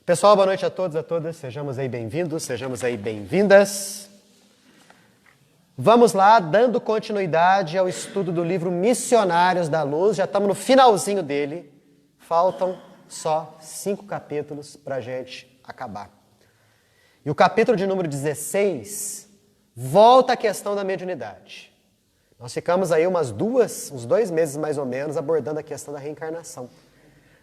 Pessoal, boa noite a todos e a todas. Sejamos aí bem-vindos, sejamos aí bem-vindas. Vamos lá, dando continuidade ao estudo do livro Missionários da Luz. Já estamos no finalzinho dele. Faltam só 5 capítulos para a gente acabar. E o capítulo de número 16 volta à questão da mediunidade. Nós ficamos aí uns 2 meses mais ou menos, abordando a questão da reencarnação.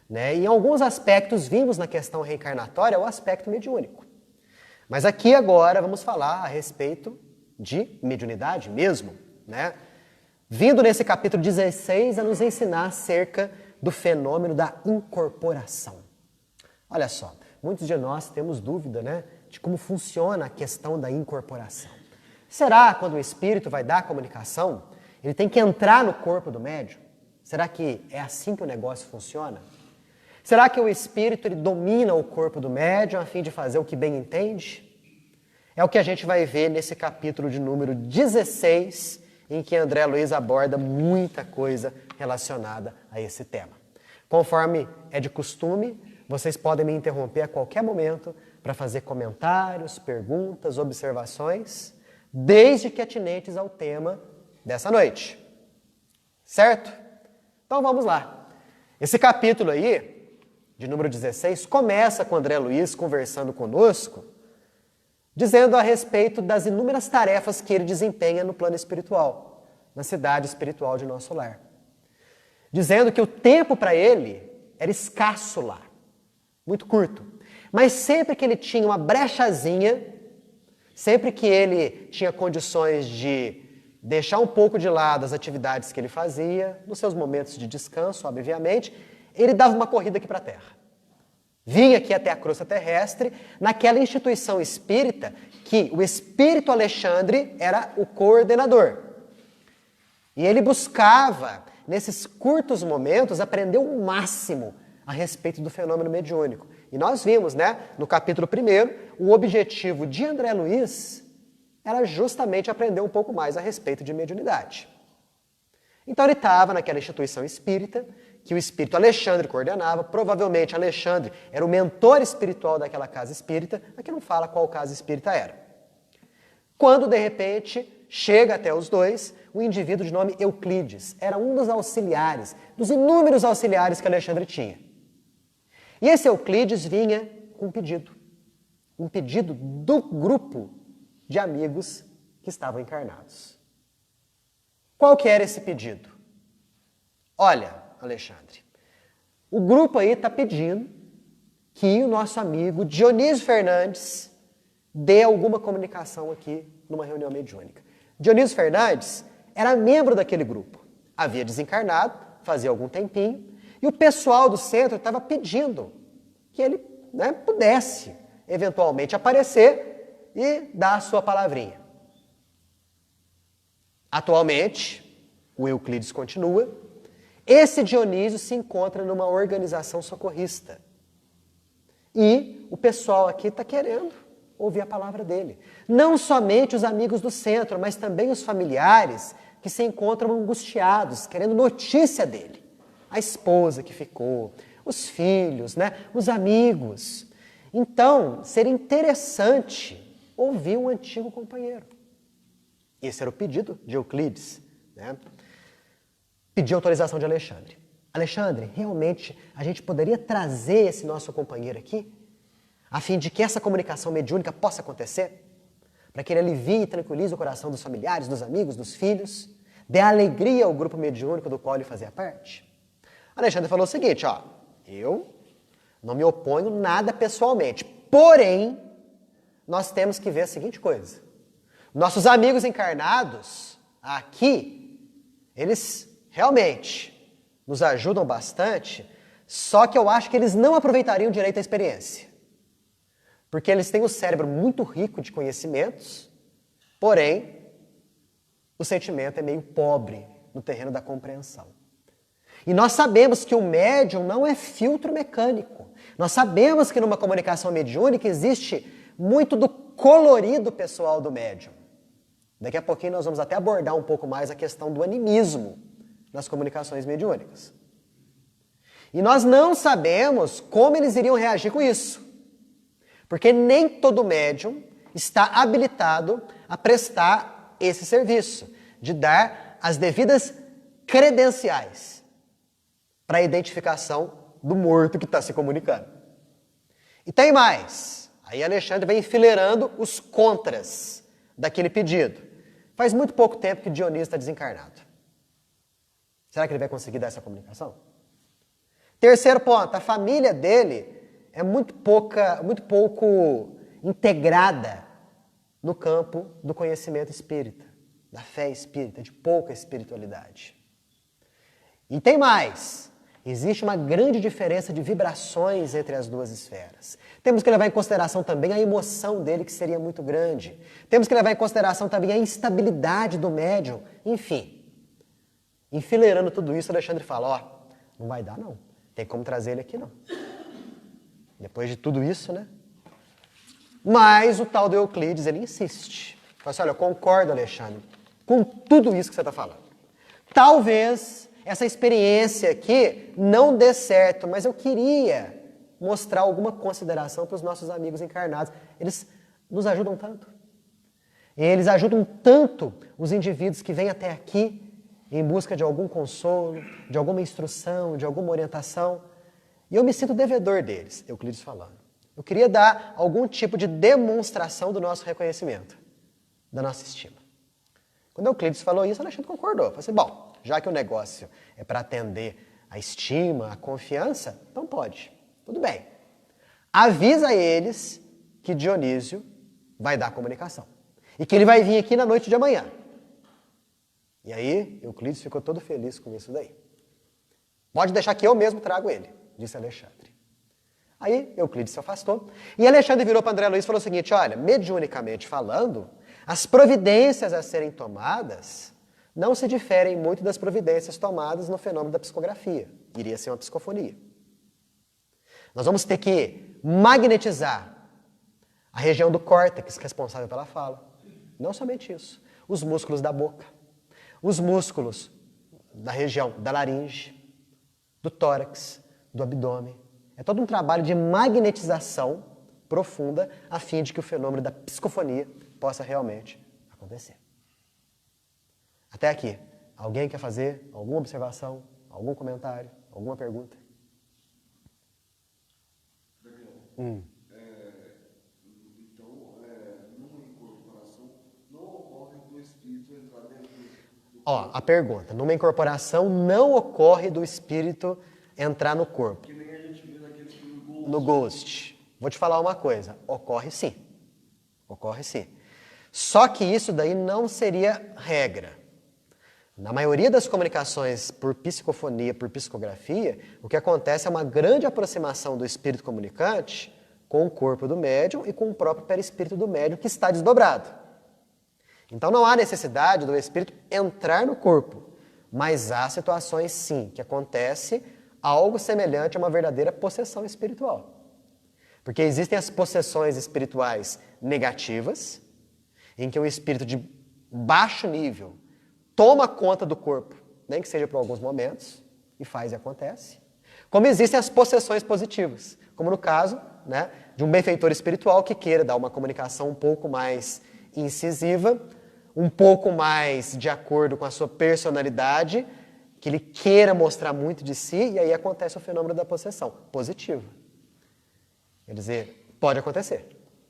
E em alguns aspectos vimos na questão reencarnatória o aspecto mediúnico. Mas aqui agora vamos falar a respeito de mediunidade mesmo, vindo nesse capítulo 16 a nos ensinar acerca do fenômeno da incorporação. Olha só, muitos de nós temos dúvida, de como funciona a questão da incorporação. Será quando o espírito vai dar a comunicação, ele tem que entrar no corpo do médium? Será que é assim que o negócio funciona? Será que o espírito ele domina o corpo do médium a fim de fazer o que bem entende? É o que a gente vai ver nesse capítulo de número 16, em que André Luiz aborda muita coisa relacionada a esse tema. Conforme é de costume, vocês podem me interromper a qualquer momento para fazer comentários, perguntas, observações, desde que atinentes ao tema dessa noite. Certo? Então vamos lá. Esse capítulo aí, de número 16, começa com André Luiz conversando conosco, dizendo a respeito das inúmeras tarefas que ele desempenha no plano espiritual, na cidade espiritual de nosso lar. Dizendo que o tempo para ele era escasso lá, muito curto. Mas sempre que ele tinha uma brechazinha, sempre que ele tinha condições de deixar um pouco de lado as atividades que ele fazia, nos seus momentos de descanso, obviamente, ele dava uma corrida aqui para a Terra. Vinha aqui até a crosta terrestre, naquela instituição espírita que o espírito Alexandre era o coordenador. E ele buscava, nesses curtos momentos, aprender o máximo a respeito do fenômeno mediúnico. E nós vimos, no capítulo 1, o objetivo de André Luiz era justamente aprender um pouco mais a respeito de mediunidade. Então ele estava naquela instituição espírita, que o espírito Alexandre coordenava, provavelmente Alexandre era o mentor espiritual daquela casa espírita, aqui não fala qual casa espírita era. Quando, de repente, chega até os dois, um indivíduo de nome Euclides, era um dos auxiliares, dos inúmeros auxiliares que Alexandre tinha. E esse Euclides vinha com um pedido do grupo de amigos que estavam encarnados. Qual que era esse pedido? Olha, Alexandre, o grupo aí está pedindo que o nosso amigo Dionísio Fernandes dê alguma comunicação aqui numa reunião mediúnica. Dionísio Fernandes era membro daquele grupo, havia desencarnado, fazia algum tempinho, e o pessoal do centro estava pedindo que ele pudesse eventualmente aparecer e dar a sua palavrinha. Atualmente, o Euclides continua. Esse Dionísio se encontra numa organização socorrista. E o pessoal aqui está querendo ouvir a palavra dele. Não somente os amigos do centro, mas também os familiares que se encontram angustiados, querendo notícia dele. A esposa que ficou, os filhos, os amigos. Então, seria interessante ouvir um antigo companheiro. Esse era o pedido de Euclides, Pedir autorização de Alexandre. Alexandre, realmente a gente poderia trazer esse nosso companheiro aqui, a fim de que essa comunicação mediúnica possa acontecer, para que ele alivie e tranquilize o coração dos familiares, dos amigos, dos filhos, dê alegria ao grupo mediúnico do qual ele fazia parte. Alexandre falou o seguinte, eu não me oponho nada pessoalmente, porém, nós temos que ver a seguinte coisa. Nossos amigos encarnados aqui, eles realmente nos ajudam bastante, só que eu acho que eles não aproveitariam direito a experiência. Porque eles têm um cérebro muito rico de conhecimentos, porém, o sentimento é meio pobre no terreno da compreensão. E nós sabemos que o médium não é filtro mecânico. Nós sabemos que numa comunicação mediúnica existe muito do colorido pessoal do médium. Daqui a pouquinho nós vamos até abordar um pouco mais a questão do animismo nas comunicações mediúnicas. E nós não sabemos como eles iriam reagir com isso. Porque nem todo médium está habilitado a prestar esse serviço, de dar as devidas credenciais para a identificação do morto que está se comunicando. E tem mais. Aí Alexandre vem enfileirando os contras daquele pedido. Faz muito pouco tempo que Dionísio está desencarnado. Será que ele vai conseguir dar essa comunicação? Terceiro ponto, a família dele é muito pouco integrada no campo do conhecimento espírita, da fé espírita, de pouca espiritualidade. E tem mais. Existe uma grande diferença de vibrações entre as duas esferas. Temos que levar em consideração também a emoção dele, que seria muito grande. Temos que levar em consideração também a instabilidade do médium. Enfim, enfileirando tudo isso, Alexandre fala, ó, não vai dar não. Tem como trazer ele aqui não. Depois de tudo isso, né? Mas o tal do Euclides, ele insiste. Fala assim, olha, eu concordo, Alexandre, com tudo isso que você está falando. Talvez essa experiência aqui não dê certo, mas eu queria mostrar alguma consideração para os nossos amigos encarnados. Eles nos ajudam tanto. Eles ajudam tanto os indivíduos que vêm até aqui em busca de algum consolo, de alguma instrução, de alguma orientação. E eu me sinto devedor deles, Euclides falando. Eu queria dar algum tipo de demonstração do nosso reconhecimento, da nossa estima. Quando Euclides falou isso, Alexandre concordou. Falei assim, bom, já que o negócio é para atender a estima, a confiança, então pode. Tudo bem. Avisa eles que Dionísio vai dar a comunicação. E que ele vai vir aqui na noite de amanhã. E aí, Euclides ficou todo feliz com isso daí. Pode deixar que eu mesmo trago ele, disse Alexandre. Aí, Euclides se afastou. E Alexandre virou para André Luiz e falou o seguinte, olha, mediunicamente falando, as providências a serem tomadas não se diferem muito das providências tomadas no fenômeno da psicografia. Iria ser uma psicofonia. Nós vamos ter que magnetizar a região do córtex responsável pela fala. Não somente isso. Os músculos da boca. Os músculos da região da laringe, do tórax, do abdômen. É todo um trabalho de magnetização profunda a fim de que o fenômeno da psicofonia possa realmente acontecer. Até aqui, alguém quer fazer alguma observação, algum comentário, alguma pergunta? Daniel, então, numa incorporação, não ocorre do espírito entrar dentro do Ó, a pergunta, numa incorporação não ocorre do espírito entrar no corpo. que nem a gente vê naqueles filmes No Ghost. Vou te falar uma coisa, ocorre sim. Ocorre sim. Só que isso daí não seria regra. Na maioria das comunicações por psicofonia, por psicografia, o que acontece é uma grande aproximação do espírito comunicante com o corpo do médium e com o próprio perispírito do médium que está desdobrado. Então não há necessidade do espírito entrar no corpo, mas há situações sim que acontece algo semelhante a uma verdadeira possessão espiritual. Porque existem as possessões espirituais negativas, em que um espírito de baixo nível toma conta do corpo, nem que seja por alguns momentos, e faz e acontece. Como existem as possessões positivas, como no caso, né, de um benfeitor espiritual que queira dar uma comunicação um pouco mais incisiva, um pouco mais de acordo com a sua personalidade, que ele queira mostrar muito de si, e aí acontece o fenômeno da possessão positiva. Quer dizer, pode acontecer,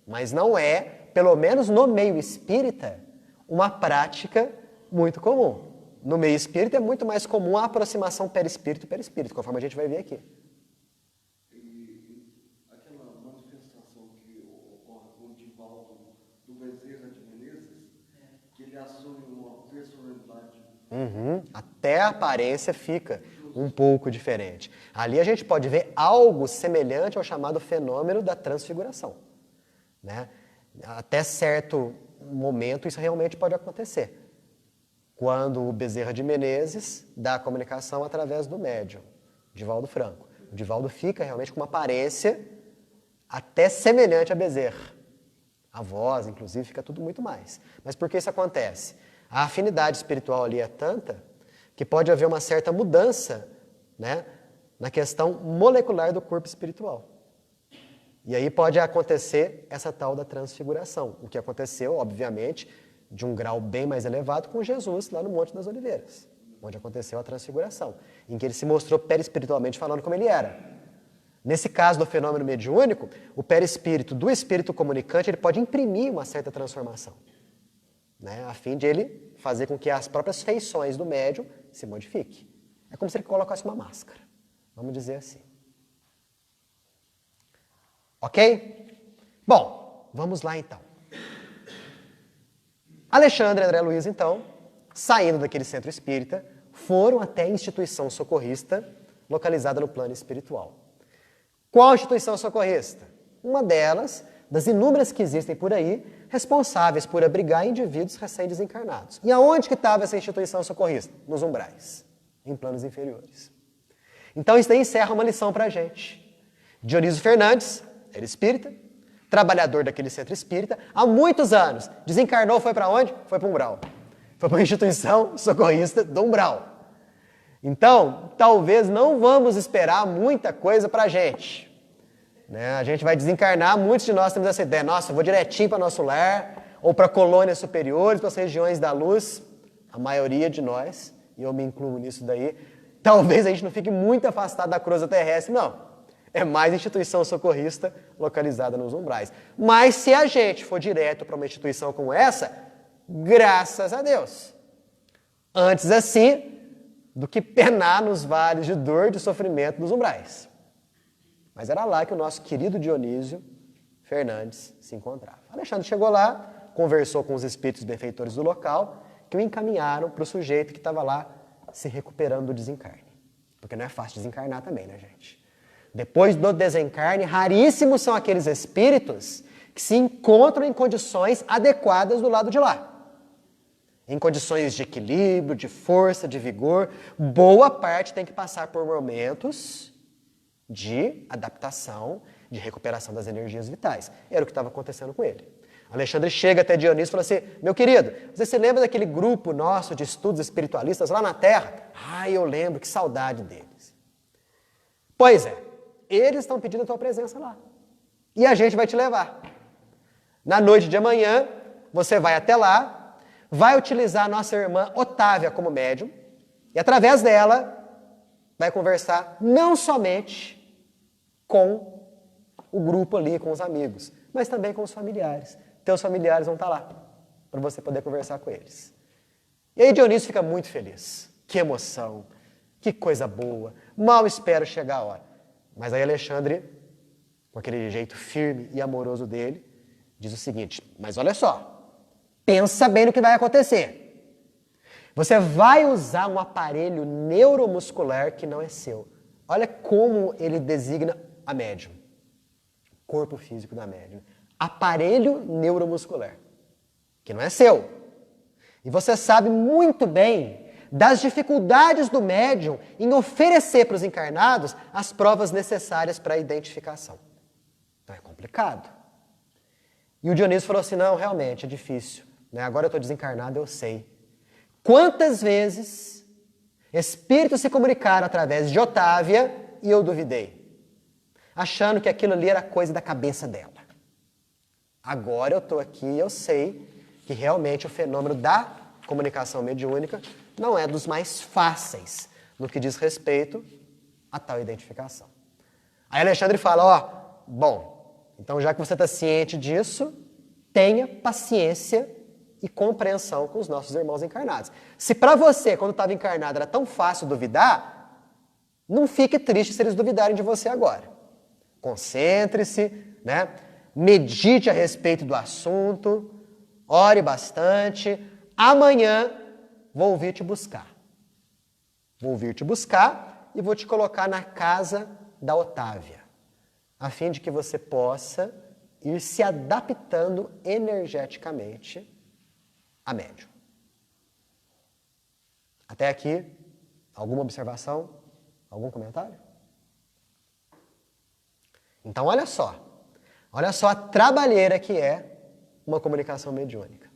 mas não é, pelo menos no meio espírita, uma prática muito comum. No meio espírita é muito mais comum a aproximação perispírito-perispírito, conforme a gente vai ver aqui. E aquela manifestação que ocorre com o Divaldo do Bezerra de Menezes, que ele assume uma personalidade. Até a aparência fica um pouco diferente. Ali a gente pode ver algo semelhante ao chamado fenômeno da transfiguração, né? Até certo momento isso realmente pode acontecer. Quando o Bezerra de Menezes dá a comunicação através do médium, Divaldo Franco. O Divaldo fica realmente com uma aparência até semelhante a Bezerra. A voz, inclusive, fica tudo muito mais. Mas por que isso acontece? A afinidade espiritual ali é tanta que pode haver uma certa mudança, né, na questão molecular do corpo espiritual. E aí pode acontecer essa tal da transfiguração, o que aconteceu, obviamente, de um grau bem mais elevado com Jesus lá no Monte das Oliveiras, onde aconteceu a transfiguração, em que ele se mostrou perispiritualmente falando como ele era. Nesse caso do fenômeno mediúnico, o perispírito do espírito comunicante ele pode imprimir uma certa transformação, né, a fim de ele fazer com que as próprias feições do médium se modifiquem. É como se ele colocasse uma máscara, vamos dizer assim. Ok? Bom, vamos lá então. Alexandre e André Luiz, então, saindo daquele centro espírita, foram até a instituição socorrista localizada no plano espiritual. Qual instituição socorrista? Uma delas, das inúmeras que existem por aí, responsáveis por abrigar indivíduos recém-desencarnados. E aonde que estava essa instituição socorrista? Nos umbrais, em planos inferiores. Então isso daí encerra uma lição para a gente. Dionísio Fernandes era espírita, trabalhador daquele centro espírita, há muitos anos. Desencarnou, foi para onde? Foi para o umbral. Foi para a instituição socorrista do umbral. Então, talvez não vamos esperar muita coisa para a gente. Né? A gente vai desencarnar, muitos de nós temos essa ideia, nossa, eu vou direitinho para nosso lar, ou para colônias superiores, para as regiões da luz. A maioria de nós, e eu me incluo nisso daí, talvez a gente não fique muito afastado da crosta terrestre, não. É mais instituição socorrista localizada nos umbrais. Mas se a gente for direto para uma instituição como essa, graças a Deus. Antes assim, do que penar nos vales de dor e de sofrimento dos umbrais. Mas era lá que o nosso querido Dionísio Fernandes se encontrava. Alexandre chegou lá, conversou com os espíritos benfeitores do local, que o encaminharam para o sujeito que estava lá se recuperando do desencarne. Porque não é fácil desencarnar também, né, gente? Depois do desencarne, raríssimos são aqueles espíritos que se encontram em condições adequadas do lado de lá. Em condições de equilíbrio, de força, de vigor. Boa parte tem que passar por momentos de adaptação, de recuperação das energias vitais. Era o que estava acontecendo com ele. Alexandre chega até Dionísio e fala assim, meu querido, você se lembra daquele grupo nosso de estudos espiritualistas lá na Terra? Ah, eu lembro, que saudade deles. Pois é, eles estão pedindo a tua presença lá. E a gente vai te levar. Na noite de amanhã, você vai até lá, vai utilizar a nossa irmã Otávia como médium, e através dela, vai conversar não somente com o grupo ali, com os amigos, mas também com os familiares. Teus familiares vão estar lá, para você poder conversar com eles. E aí Dionísio fica muito feliz. Que emoção, que coisa boa. Mal espero chegar a hora. Mas aí Alexandre, com aquele jeito firme e amoroso dele, diz o seguinte, mas olha só, pensa bem no que vai acontecer. Você vai usar um aparelho neuromuscular que não é seu. Olha como ele designa a médium. Corpo físico da médium. Aparelho neuromuscular, que não é seu. E você sabe muito bem das dificuldades do médium em oferecer para os encarnados as provas necessárias para a identificação. Então é complicado. E o Dionísio falou assim, não, realmente é difícil. Né? Agora eu estou desencarnado, eu sei. Quantas vezes espíritos se comunicaram através de Otávia e eu duvidei, achando que aquilo ali era coisa da cabeça dela. Agora eu estou aqui e eu sei que realmente o fenômeno da comunicação mediúnica não é dos mais fáceis no que diz respeito a tal identificação. Aí Alexandre fala, ó, bom, então já que você está ciente disso, tenha paciência e compreensão com os nossos irmãos encarnados. Se para você, quando estava encarnado, era tão fácil duvidar, não fique triste se eles duvidarem de você agora. Concentre-se, né? Medite a respeito do assunto, ore bastante. Amanhã vou vir te buscar. Vou vir te buscar e vou te colocar na casa da Otávia, a fim de que você possa ir se adaptando energeticamente a médium. Até aqui, alguma observação? Algum comentário? Então, olha só a trabalheira que é uma comunicação mediúnica.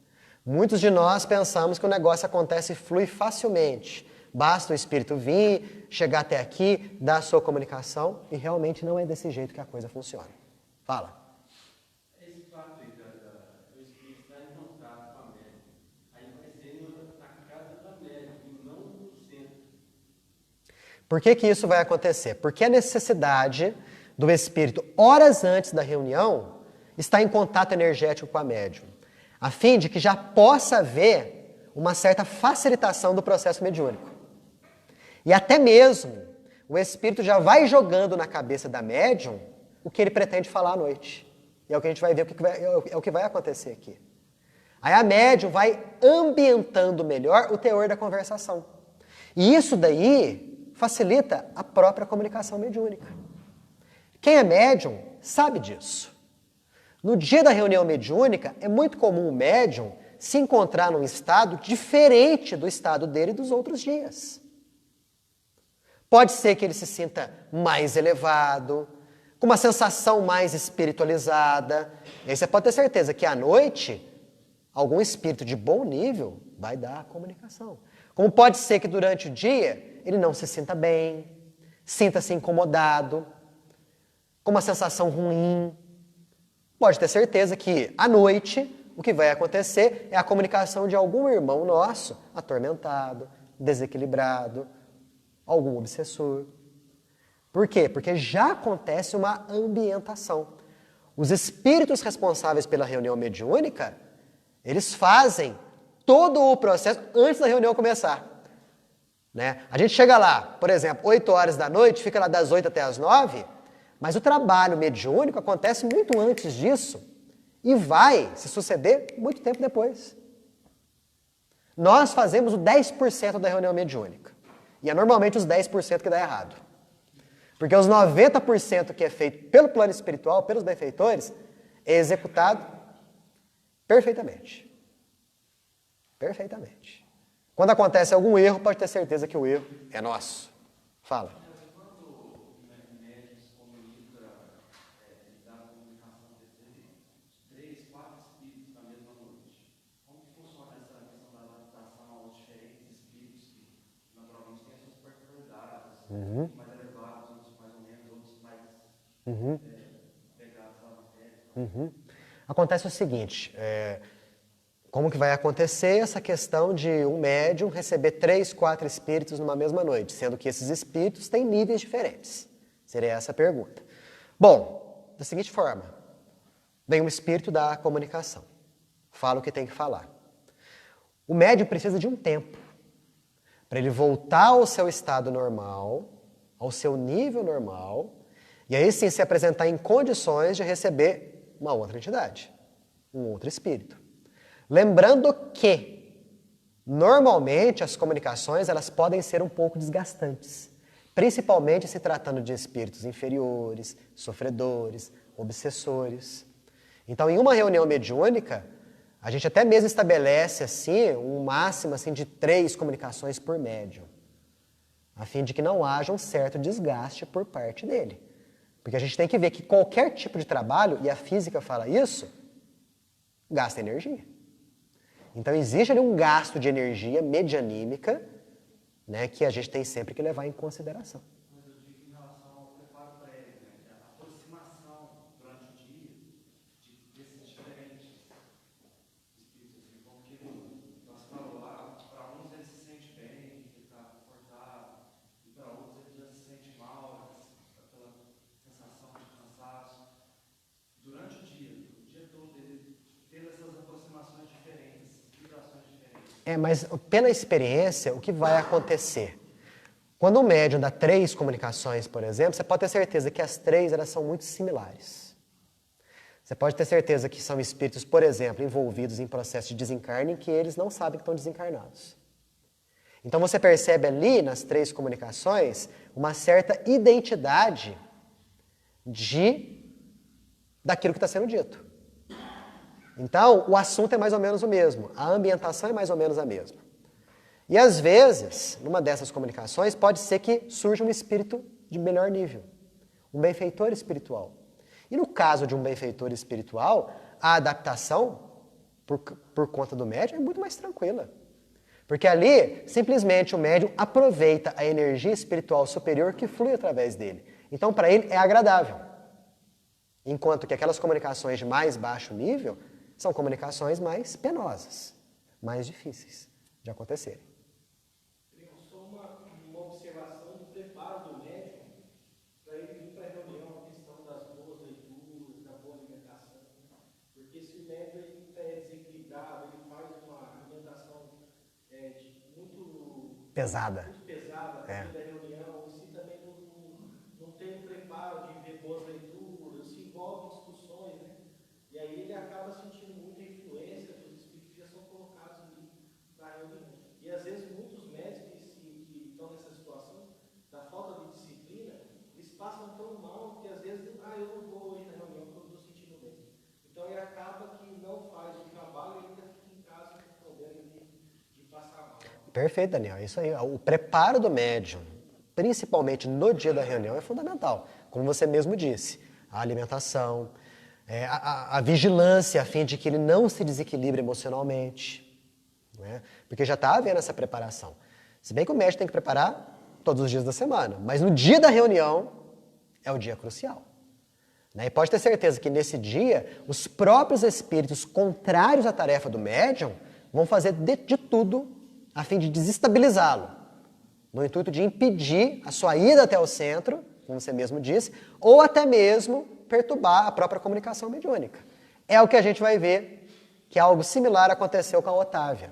Muitos de nós pensamos que o negócio acontece e flui facilmente. Basta o espírito vir, chegar até aqui, dar a sua comunicação, e realmente não é desse jeito que a coisa funciona. Fala. Esse fato aí do espírito estar em contato com a médium, aí vai ser na casa da médium e não no centro. Por que isso vai acontecer? Porque a necessidade do espírito, horas antes da reunião, está em contato energético com a médium, a fim de que já possa haver uma certa facilitação do processo mediúnico. E até mesmo o espírito já vai jogando na cabeça da médium o que ele pretende falar à noite. E é o que a gente vai ver, é o que vai acontecer aqui. Aí a médium vai ambientando melhor o teor da conversação. E isso daí facilita a própria comunicação mediúnica. Quem é médium sabe disso. No dia da reunião mediúnica, é muito comum o médium se encontrar num estado diferente do estado dele dos outros dias. Pode ser que ele se sinta mais elevado, com uma sensação mais espiritualizada. E aí você pode ter certeza que à noite, algum espírito de bom nível vai dar a comunicação. Como pode ser que durante o dia ele não se sinta bem, sinta-se incomodado, com uma sensação ruim. Pode ter certeza que, à noite, o que vai acontecer é a comunicação de algum irmão nosso atormentado, desequilibrado, algum obsessor. Por quê? Porque já acontece uma ambientação. Os espíritos responsáveis pela reunião mediúnica, eles fazem todo o processo antes da reunião começar. Né? A gente chega lá, por exemplo, 8 horas da noite, fica lá das 8 até as 9, mas o trabalho mediúnico acontece muito antes disso e vai se suceder muito tempo depois. Nós fazemos o 10% da reunião mediúnica. E é normalmente os 10% que dá errado. Porque os 90% que é feito pelo plano espiritual, pelos benfeitores, é executado perfeitamente. Perfeitamente. Quando acontece algum erro, pode ter certeza que o erro é nosso. Fala. Uhum. Mais elevados, outros mais ou menos, outros mais pegados à matéria. Uhum. Acontece o seguinte, como que vai acontecer essa questão de um médium receber 3, 4 espíritos numa mesma noite, sendo que esses espíritos têm níveis diferentes? Seria essa a pergunta. Bom, da seguinte forma, vem um espírito da comunicação, fala o que tem que falar. O médium precisa de um tempo para ele voltar ao seu estado normal, ao seu nível normal, e aí sim se apresentar em condições de receber uma outra entidade, um outro espírito. Lembrando que, normalmente, as comunicações elas podem ser um pouco desgastantes, principalmente se tratando de espíritos inferiores, sofredores, obsessores. Então, em uma reunião mediúnica, a gente até mesmo estabelece assim, um máximo assim, de 3 comunicações por médium, a fim de que não haja um certo desgaste por parte dele. Porque a gente tem que ver que qualquer tipo de trabalho, e a física fala isso, gasta energia. Então existe ali um gasto de energia medianímica, né, que a gente tem sempre que levar em consideração. Mas eu digo em relação ao preparo prévio, né, a aproximação durante o dia desses diferentes espíritos, assim, como que nós falamos lá, para uns ele se sente bem, ele está confortável, e para outros ele já se sente mal, aquela sensação de cansaço. Durante o dia todo, ele tendo essas aproximações diferentes, vibrações diferentes. Mas pela experiência, o que vai acontecer? Quando um médium dá 3 comunicações, por exemplo, você pode ter certeza que as 3 elas são muito similares. Você pode ter certeza que são espíritos, por exemplo, envolvidos em processo de desencarne em que eles não sabem que estão desencarnados. Então você percebe ali, nas 3 comunicações, uma certa identidade daquilo que está sendo dito. Então, o assunto é mais ou menos o mesmo, a ambientação é mais ou menos a mesma. E às vezes, numa dessas comunicações, pode ser que surja um espírito de melhor nível, um benfeitor espiritual. E no caso de um benfeitor espiritual, a adaptação, por conta do médium, é muito mais tranquila. Porque ali, simplesmente, o médium aproveita a energia espiritual superior que flui através dele. Então, para ele, é agradável. Enquanto que aquelas comunicações de mais baixo nível são comunicações mais penosas, mais difíceis de acontecerem. Só uma observação do preparo do médium para ele vir para a reunião, a questão das boas leituras, da boa alimentação. Porque se o médium é desequilibrado, ele faz uma alimentação muito Pesada. muito pesada É. da reunião, se também não tem o preparo de ver boas leituras, se envolve em discussões, né? E aí ele acaba sentindo muita influência dos espíritos que já são colocados ali na reunião. E às vezes muitos médicos que estão nessa situação, da falta de disciplina, eles passam tão mal que às vezes, eu não vou hoje na reunião porque eu não estou sentindo bem. Então ele acaba que não faz o trabalho e ainda fica em casa com o problema de passar mal. Perfeito, Daniel. É isso aí. O preparo do médium, principalmente no dia da reunião, é fundamental. Como você mesmo disse, a alimentação, a vigilância a fim de que ele não se desequilibre emocionalmente. Não é? Porque já está havendo essa preparação. Se bem que o médium tem que preparar todos os dias da semana, mas no dia da reunião é o dia crucial. Né? E pode ter certeza que nesse dia, os próprios espíritos contrários à tarefa do médium vão fazer de tudo a fim de desestabilizá-lo, no intuito de impedir a sua ida até o centro, como você mesmo disse, ou até mesmo perturbar a própria comunicação mediúnica. É o que a gente vai ver que algo similar aconteceu com a Otávia,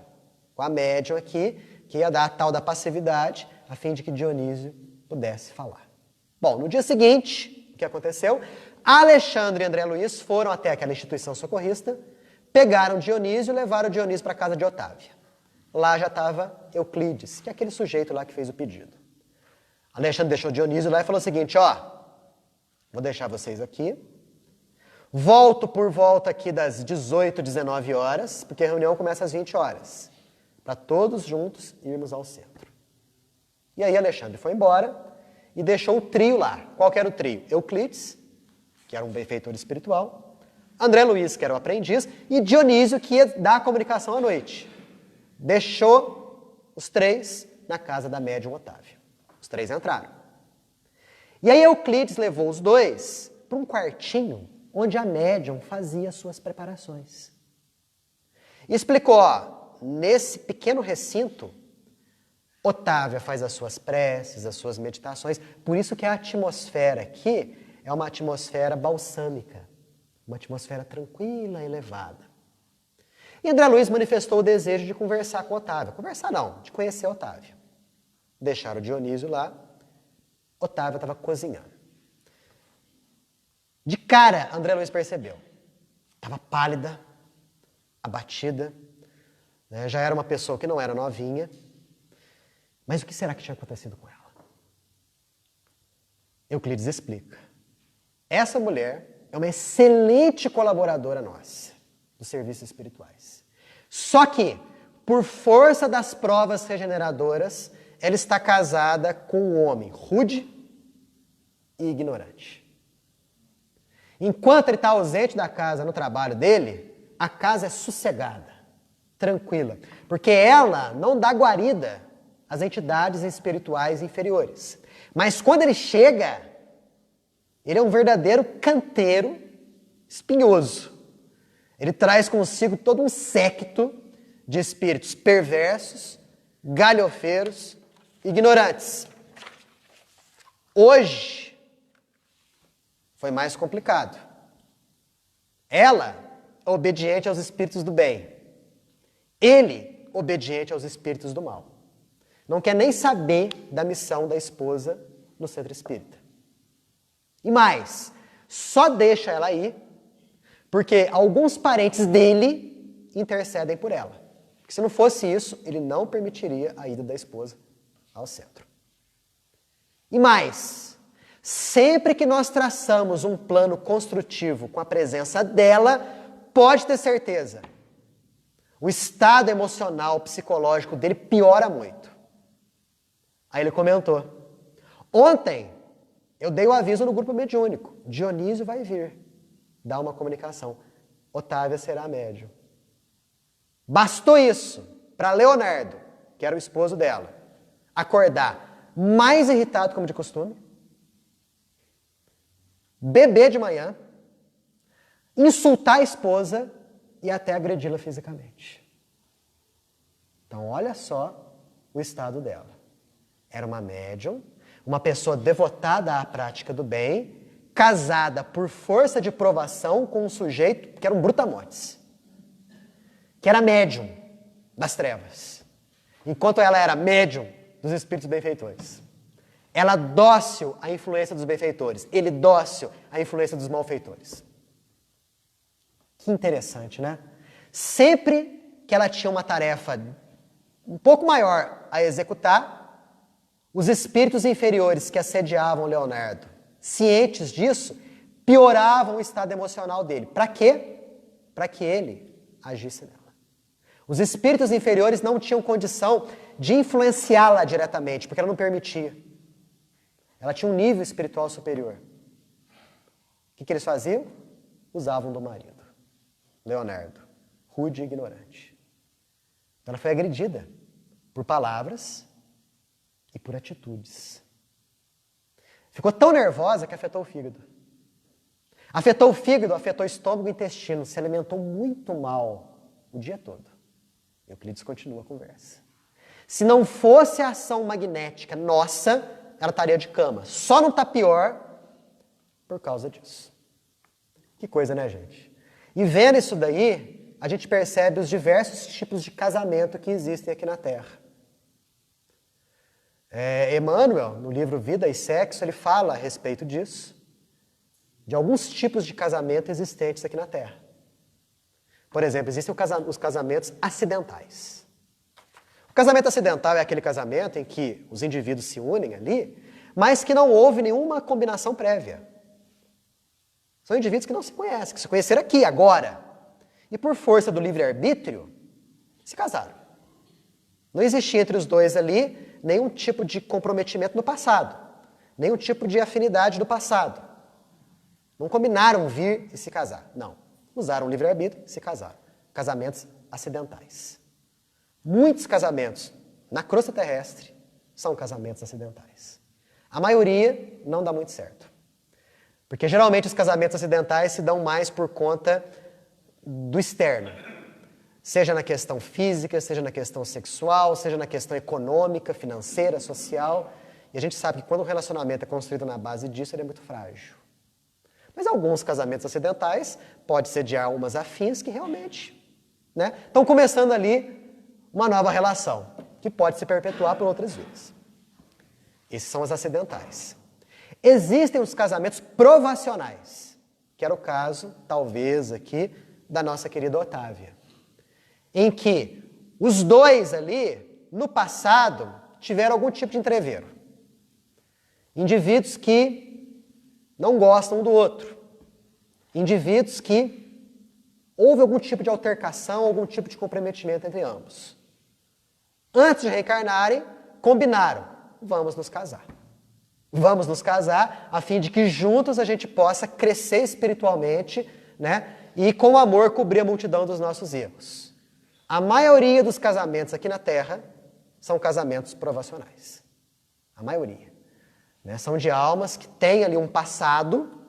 com a médium aqui, que ia dar a tal da passividade, a fim de que Dionísio pudesse falar. Bom, no dia seguinte, o que aconteceu? Alexandre e André Luiz foram até aquela instituição socorrista, pegaram Dionísio e levaram Dionísio para a casa de Otávia. Lá já estava Euclides, que é aquele sujeito lá que fez o pedido. Alexandre deixou Dionísio lá e falou o seguinte, vou deixar vocês aqui, volto por volta aqui das 18, 19 horas, porque a reunião começa às 20 horas, para todos juntos irmos ao centro. E aí Alexandre foi embora e deixou o trio lá. Qual que era o trio? Euclides, que era um benfeitor espiritual, André Luiz, que era o aprendiz, e Dionísio, que ia dar a comunicação à noite. Deixou os três na casa da médium Otávia. Os três entraram. E aí Euclides levou os dois para um quartinho onde a médium fazia suas preparações. E explicou, nesse pequeno recinto, Otávia faz as suas preces, as suas meditações, por isso que a atmosfera aqui é uma atmosfera balsâmica, uma atmosfera tranquila, elevada. E André Luiz manifestou o desejo de conversar com Otávia. Conversar não, de conhecer Otávia. Deixaram o Dionísio lá, Otávia estava cozinhando. De cara, André Luiz percebeu. Estava pálida, abatida, né? Já era uma pessoa que não era novinha. Mas o que será que tinha acontecido com ela? Euclides explica. Essa mulher é uma excelente colaboradora nossa, dos serviços espirituais. Só que, por força das provas regeneradoras, ela está casada com um homem rude e ignorante. Enquanto ele está ausente da casa no trabalho dele, a casa é sossegada, tranquila, porque ela não dá guarida às entidades espirituais inferiores. Mas quando ele chega, ele é um verdadeiro canteiro espinhoso. Ele traz consigo todo um séquito de espíritos perversos, galhofeiros, ignorantes. Hoje foi mais complicado. Ela é obediente aos espíritos do bem. Ele, obediente aos espíritos do mal. Não quer nem saber da missão da esposa no centro espírita. E mais, só deixa ela ir porque alguns parentes dele intercedem por ela. Porque se não fosse isso, ele não permitiria a ida da esposa ao centro. E mais, sempre que nós traçamos um plano construtivo com a presença dela, pode ter certeza, o estado emocional, psicológico dele piora muito. Aí ele comentou, ontem eu dei o aviso no grupo mediúnico, Dionísio vai vir dar uma comunicação, Otávia será médium. Bastou isso para Leonardo, que era o esposo dela, acordar mais irritado como de costume, beber de manhã, insultar a esposa e até agredi-la fisicamente. Então, olha só o estado dela. Era uma médium, uma pessoa devotada à prática do bem, casada por força de provação com um sujeito que era um brutamontes, que era médium das trevas, enquanto ela era médium dos espíritos benfeitores. Ela dócil à influência dos benfeitores, ele dócil à influência dos malfeitores. Que interessante, né? Sempre que ela tinha uma tarefa um pouco maior a executar, os espíritos inferiores que assediavam Leonardo, cientes disso, pioravam o estado emocional dele. Para quê? Para que ele agisse nela. Os espíritos inferiores não tinham condição de influenciá-la diretamente, porque ela não permitia. Ela tinha um nível espiritual superior. O que eles faziam? Usavam do marido, Leonardo, rude e ignorante. Então ela foi agredida por palavras e por atitudes. Ficou tão nervosa que afetou o fígado. Afetou o fígado, afetou o estômago e o intestino. Se alimentou muito mal o dia todo. Euclides continua a conversa. Se não fosse a ação magnética nossa, ela estaria de cama. Só não está pior por causa disso. Que coisa, né, gente? E vendo isso daí, a gente percebe os diversos tipos de casamento que existem aqui na Terra. Emmanuel, no livro Vida e Sexo, ele fala a respeito disso, de alguns tipos de casamento existentes aqui na Terra. Por exemplo, existem os casamentos acidentais. O casamento acidental é aquele casamento em que os indivíduos se unem ali, mas que não houve nenhuma combinação prévia. São indivíduos que não se conhecem, que se conheceram aqui, agora. E por força do livre-arbítrio, se casaram. Não existia entre os dois ali nenhum tipo de comprometimento no passado, nenhum tipo de afinidade no passado. Não combinaram vir e se casar. Não. Usaram o livre-arbítrio e se casaram. Casamentos acidentais. Muitos casamentos na crosta terrestre são casamentos acidentais. A maioria não dá muito certo. Porque geralmente os casamentos acidentais se dão mais por conta do externo. Seja na questão física, seja na questão sexual, seja na questão econômica, financeira, social. E a gente sabe que quando o relacionamento é construído na base disso, ele é muito frágil. Mas alguns casamentos acidentais pode ser de almas afins que realmente estão começando ali uma nova relação, que pode se perpetuar por outras vidas. Esses são os acidentais. Existem os casamentos provacionais, que era o caso, talvez, aqui, da nossa querida Otávia, em que os dois ali, no passado, tiveram algum tipo de entrevero. Indivíduos que não gostam um do outro. Indivíduos que houve algum tipo de altercação, algum tipo de comprometimento entre ambos. Antes de reencarnarem, combinaram, vamos nos casar. Vamos nos casar a fim de que juntos a gente possa crescer espiritualmente, e com amor cobrir a multidão dos nossos erros. A maioria dos casamentos aqui na Terra são casamentos provacionais. A maioria. São de almas que têm ali um passado,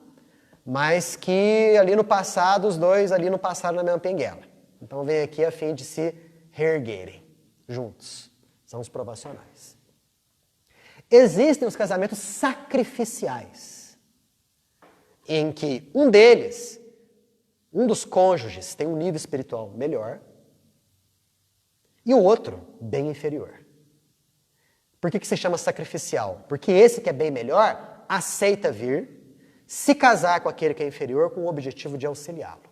mas que ali no passado, os dois ali não passaram na mesma penguela. Então vem aqui a fim de se reerguerem juntos. São os provacionais. Existem os casamentos sacrificiais, em que um deles, um dos cônjuges, tem um nível espiritual melhor e o outro bem inferior. Por que se chama sacrificial? Porque esse que é bem melhor aceita vir se casar com aquele que é inferior com o objetivo de auxiliá-lo.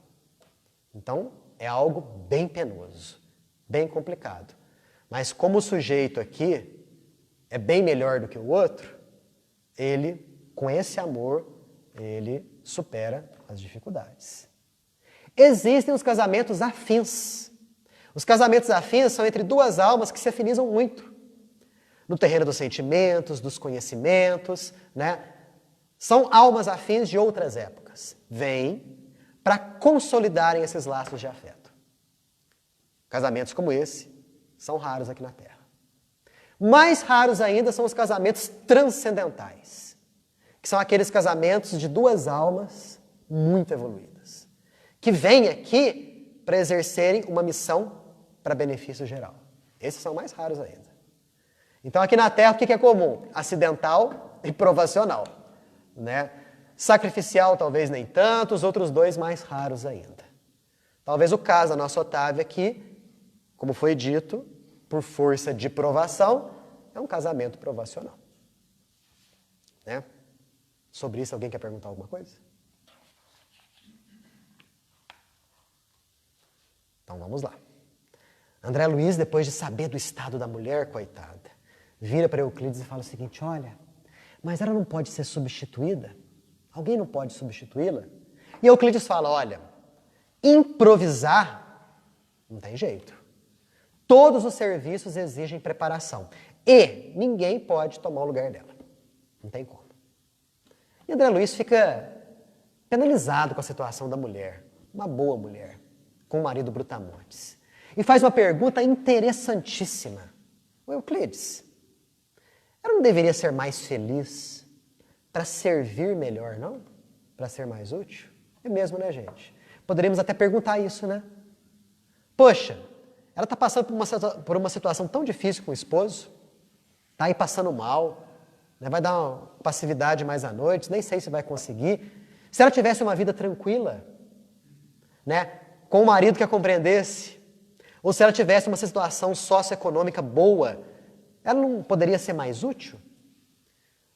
Então, é algo bem penoso, bem complicado. Mas como o sujeito aqui é bem melhor do que o outro, ele, com esse amor, ele supera as dificuldades. Existem os casamentos afins. Os casamentos afins são entre duas almas que se afinizam muito. No terreno dos sentimentos, dos conhecimentos, São almas afins de outras épocas. Vêm para consolidarem esses laços de afeto. Casamentos como esse são raros aqui na Terra. Mais raros ainda são os casamentos transcendentais, que são aqueles casamentos de duas almas muito evoluídas, que vêm aqui para exercerem uma missão para benefício geral. Esses são mais raros ainda. Então, aqui na Terra, o que é comum? Acidental e provacional, né? Sacrificial, talvez nem tanto, os outros dois mais raros ainda. Talvez o caso da nossa Otávia aqui, como foi dito, por força de provação, é um casamento provacional. Né? Sobre isso, alguém quer perguntar alguma coisa? Então vamos lá. André Luiz, depois de saber do estado da mulher, coitada, vira para Euclides e fala o seguinte: olha, mas ela não pode ser substituída? Alguém não pode substituí-la? E Euclides fala: olha, improvisar não tem jeito. Todos os serviços exigem preparação. E ninguém pode tomar o lugar dela. Não tem como. E André Luiz fica penalizado com a situação da mulher. Uma boa mulher, com o marido brutamontes. E faz uma pergunta interessantíssima. O Euclides, ela não deveria ser mais feliz para servir melhor, não? Para ser mais útil? É mesmo, né, gente? Poderíamos até perguntar isso, né? Poxa, ela está passando por uma situação tão difícil com o esposo, está aí passando mal, né? Vai dar uma passividade mais à noite, nem sei se vai conseguir. Se ela tivesse uma vida tranquila, né, com um marido que a compreendesse, ou se ela tivesse uma situação socioeconômica boa, ela não poderia ser mais útil?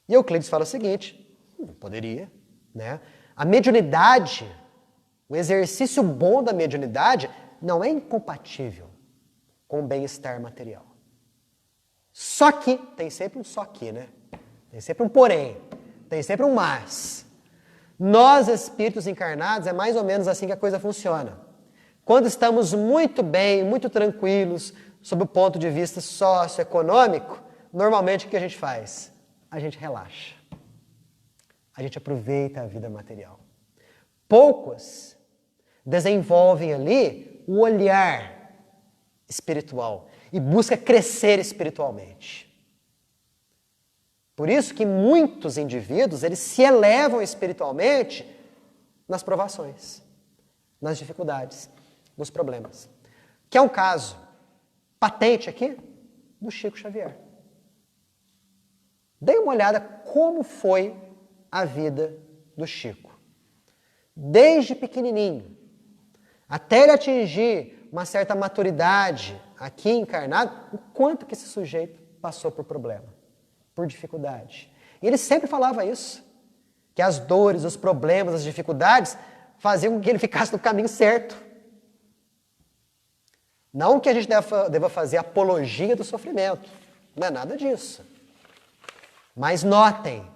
E Euclides fala o seguinte: poderia, né? A mediunidade, o exercício bom da mediunidade não é incompatível com o bem-estar material. Só que, tem sempre um só que, né? Tem sempre um porém, tem sempre um mas. Nós, espíritos encarnados, é mais ou menos assim que a coisa funciona. Quando estamos muito bem, muito tranquilos, sob o ponto de vista socioeconômico, normalmente o que a gente faz? A gente relaxa. A gente aproveita a vida material. Poucos desenvolvem ali o olhar espiritual e busca crescer espiritualmente. Por isso que muitos indivíduos, eles se elevam espiritualmente nas provações, nas dificuldades, nos problemas. Que é um caso patente aqui do Chico Xavier. Dê uma olhada como foi a vida do Chico. Desde pequenininho, até ele atingir uma certa maturidade aqui encarnado, o quanto que esse sujeito passou por problema, por dificuldade. E ele sempre falava isso, que as dores, os problemas, as dificuldades faziam com que ele ficasse no caminho certo. Não que a gente deva fazer apologia do sofrimento, não é nada disso. Mas notem,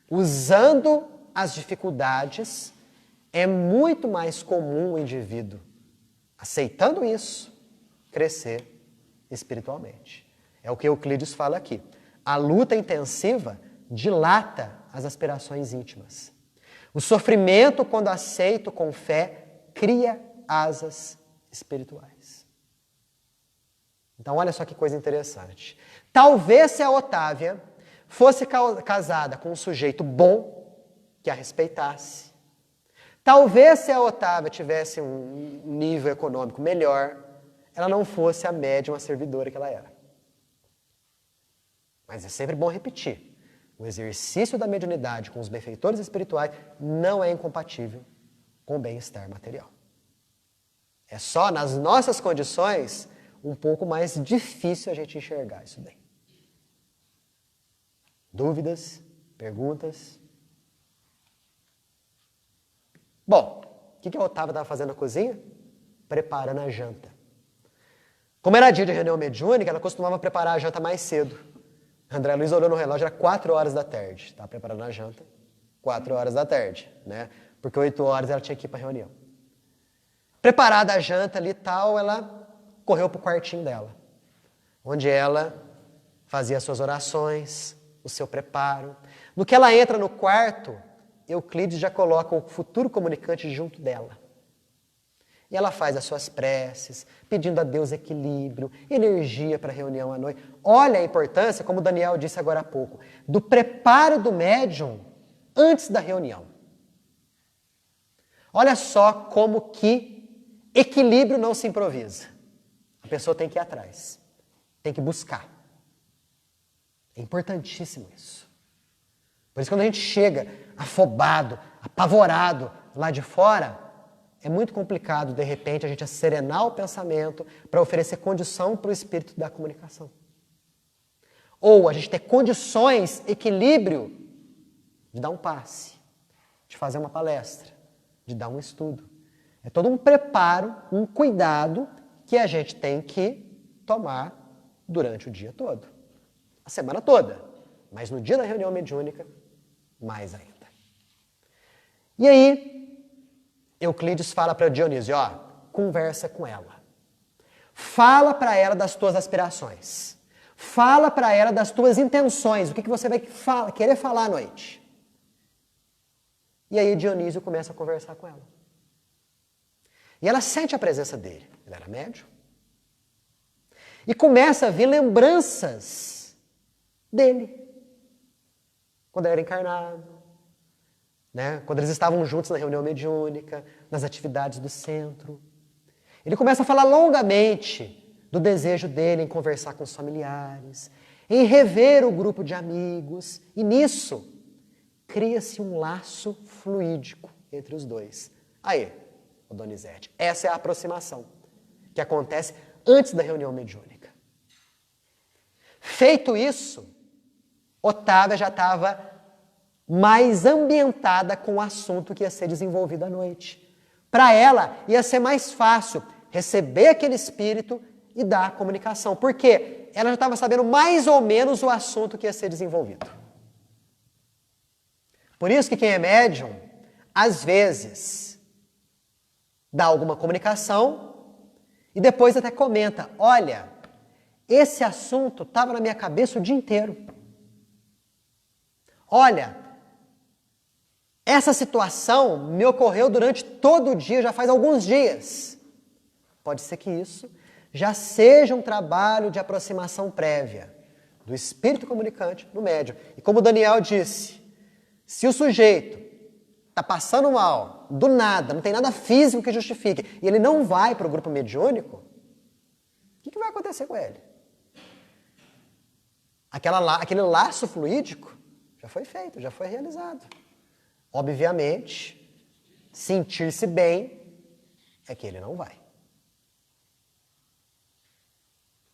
usando as dificuldades, é muito mais comum o indivíduo, aceitando isso, crescer espiritualmente. É o que Euclides fala aqui. A luta intensiva dilata as aspirações íntimas. O sofrimento, quando aceito com fé, cria asas espirituais. Então, olha só que coisa interessante. Talvez se a Otávia fosse casada com um sujeito bom, que a respeitasse, talvez se a Otávia tivesse um nível econômico melhor, ela não fosse a médium, a servidora que ela era. Mas é sempre bom repetir. O exercício da mediunidade com os benfeitores espirituais não é incompatível com o bem-estar material. É só nas nossas condições um pouco mais difícil a gente enxergar isso daí. Dúvidas? Perguntas? Bom, o que a Otávia estava fazendo na cozinha? Preparando a janta. Como era dia de reunião mediúnica, ela costumava preparar a janta mais cedo. André Luiz olhou no relógio, era 4 horas da tarde. Estava preparando a janta, 4 horas da tarde, né? Porque 8 horas ela tinha que ir para a reunião. Preparada a janta ali e tal, ela correu para o quartinho dela, onde ela fazia suas orações, o seu preparo. No que ela entra no quarto, Euclides já coloca o futuro comunicante junto dela. E ela faz as suas preces, pedindo a Deus equilíbrio, energia para a reunião à noite. Olha a importância, como o Daniel disse agora há pouco, do preparo do médium antes da reunião. Olha só como que equilíbrio não se improvisa. A pessoa tem que ir atrás, tem que buscar. É importantíssimo isso. Por isso, quando a gente chega afobado, apavorado lá de fora, é muito complicado, de repente, a gente serenar o pensamento para oferecer condição para o espírito da comunicação. Ou a gente ter condições, equilíbrio, de dar um passe, de fazer uma palestra, de dar um estudo. É todo um preparo, um cuidado que a gente tem que tomar durante o dia todo. A semana toda. Mas no dia da reunião mediúnica, mais ainda. E aí, Euclides fala para Dionísio, ó, conversa com ela. Fala para ela das tuas aspirações. Fala para ela das tuas intenções, o que você vai querer falar à noite. E aí Dionísio começa a conversar com ela. E ela sente a presença dele. Ele era médium. E começa a vir lembranças dele. Quando ele era encarnado. Né? Quando eles estavam juntos na reunião mediúnica, nas atividades do centro. Ele começa a falar longamente do desejo dele em conversar com os familiares, em rever o grupo de amigos. E nisso, cria-se um laço fluídico entre os dois. Aí, o Donizete, essa é a aproximação que acontece antes da reunião mediúnica. Feito isso, Otávia já estava mais ambientada com o assunto que ia ser desenvolvido à noite. Para ela, ia ser mais fácil receber aquele espírito e dar a comunicação. Porque ela já estava sabendo mais ou menos o assunto que ia ser desenvolvido. Por isso que quem é médium, às vezes, dá alguma comunicação e depois até comenta, olha, esse assunto estava na minha cabeça o dia inteiro. Olha, essa situação me ocorreu durante todo o dia, já faz alguns dias. Pode ser que isso já seja um trabalho de aproximação prévia do espírito comunicante no médium. E como o Daniel disse, se o sujeito está passando mal, do nada, não tem nada físico que justifique, e ele não vai para o grupo mediúnico, o que vai acontecer com ele? Aquele laço fluídico já foi feito, já foi realizado. Obviamente, sentir-se bem é que ele não vai.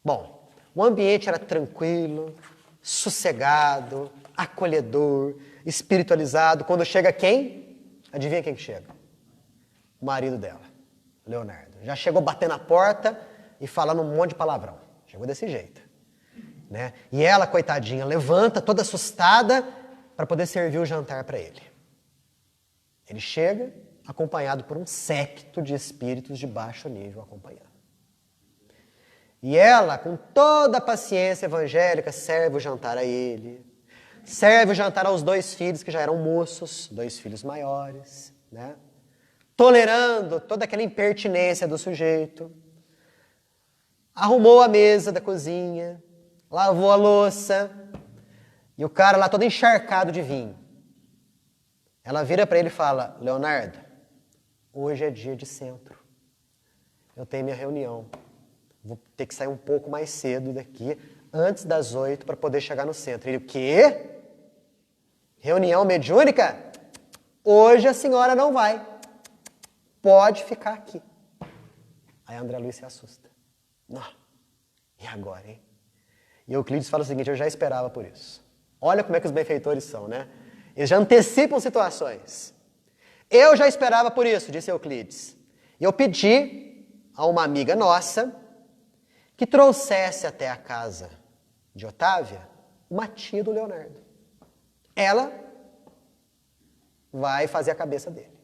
Bom, o ambiente era tranquilo, sossegado, acolhedor, espiritualizado. Quando chega quem? Adivinha quem que chega? O marido dela, Leonardo. Já chegou batendo na porta e falando um monte de palavrão. Chegou desse jeito. Né? E ela, coitadinha, levanta toda assustada para poder servir o jantar para ele. Ele chega acompanhado por um séquito de espíritos de baixo nível acompanhando. E ela, com toda a paciência evangélica, serve o jantar a ele. Serve o jantar aos 2 filhos que já eram moços, 2 filhos maiores, né? Tolerando toda aquela impertinência do sujeito. Arrumou a mesa da cozinha, lavou a louça, e o cara lá todo encharcado de vinho. Ela vira para ele e fala, Leonardo, hoje é dia de centro. Eu tenho minha reunião. Vou ter que sair um pouco mais cedo daqui, antes das 8, para poder chegar no centro. Ele, o quê? Reunião mediúnica? Hoje a senhora não vai. Pode ficar aqui. Aí André Luiz se assusta. Não. E agora, hein? E Euclides fala o seguinte, eu já esperava por isso. Olha como é que os benfeitores são, né? Eles já antecipam situações. Eu já esperava por isso, disse Euclides. E eu pedi a uma amiga nossa que trouxesse até a casa de Otávia uma tia do Leonardo. Ela vai fazer a cabeça dele.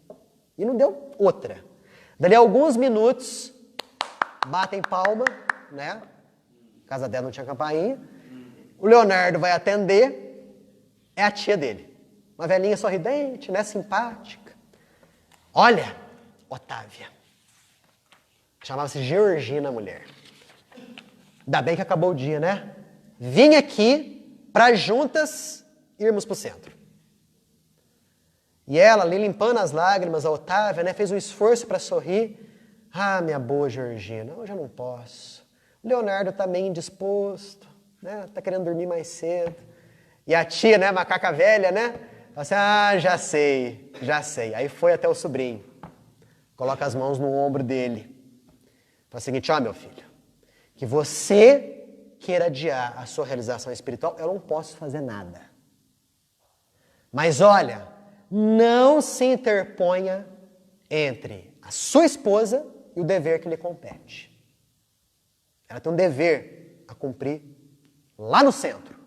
E não deu outra. Dali a alguns minutos, batem palma, né? A casa dela não tinha campainha. O Leonardo vai atender, é a tia dele. Uma velhinha sorridente, né? Simpática. Olha, Otávia. Chamava-se Georgina a mulher. Ainda bem que acabou o dia, né? Vim aqui para juntas irmos para o centro. E ela, ali limpando as lágrimas, a Otávia, né, fez um esforço para sorrir. Ah, minha boa Georgina, hoje eu não posso. O Leonardo está meio indisposto, né, está querendo dormir mais cedo. E a tia, né, macaca velha, né, fala assim, ah, já sei. Aí foi até o sobrinho, coloca as mãos no ombro dele. Fala o seguinte, ó, meu filho, que você queira adiar a sua realização espiritual, eu não posso fazer nada. Mas olha, não se interponha entre a sua esposa e o dever que lhe compete. Ela tem um dever a cumprir lá no centro.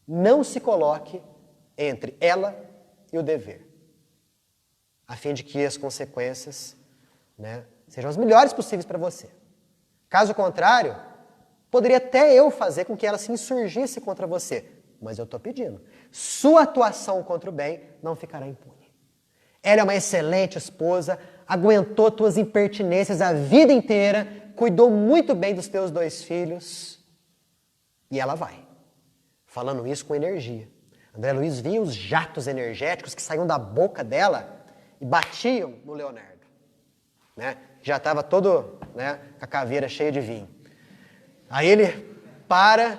Não se coloque entre ela e o dever, a fim de que as consequências, né, sejam as melhores possíveis para você. Caso contrário, poderia até eu fazer com que ela se insurgisse contra você, mas eu estou pedindo. Sua atuação contra o bem não ficará impune. Ela é uma excelente esposa, aguentou tuas impertinências a vida inteira, cuidou muito bem dos teus 2 filhos, e ela vai. Falando isso com energia. André Luiz via os jatos energéticos que saíam da boca dela e batiam no Leonardo, né? Já estava todo, né, com a caveira cheia de vinho. Aí ele para,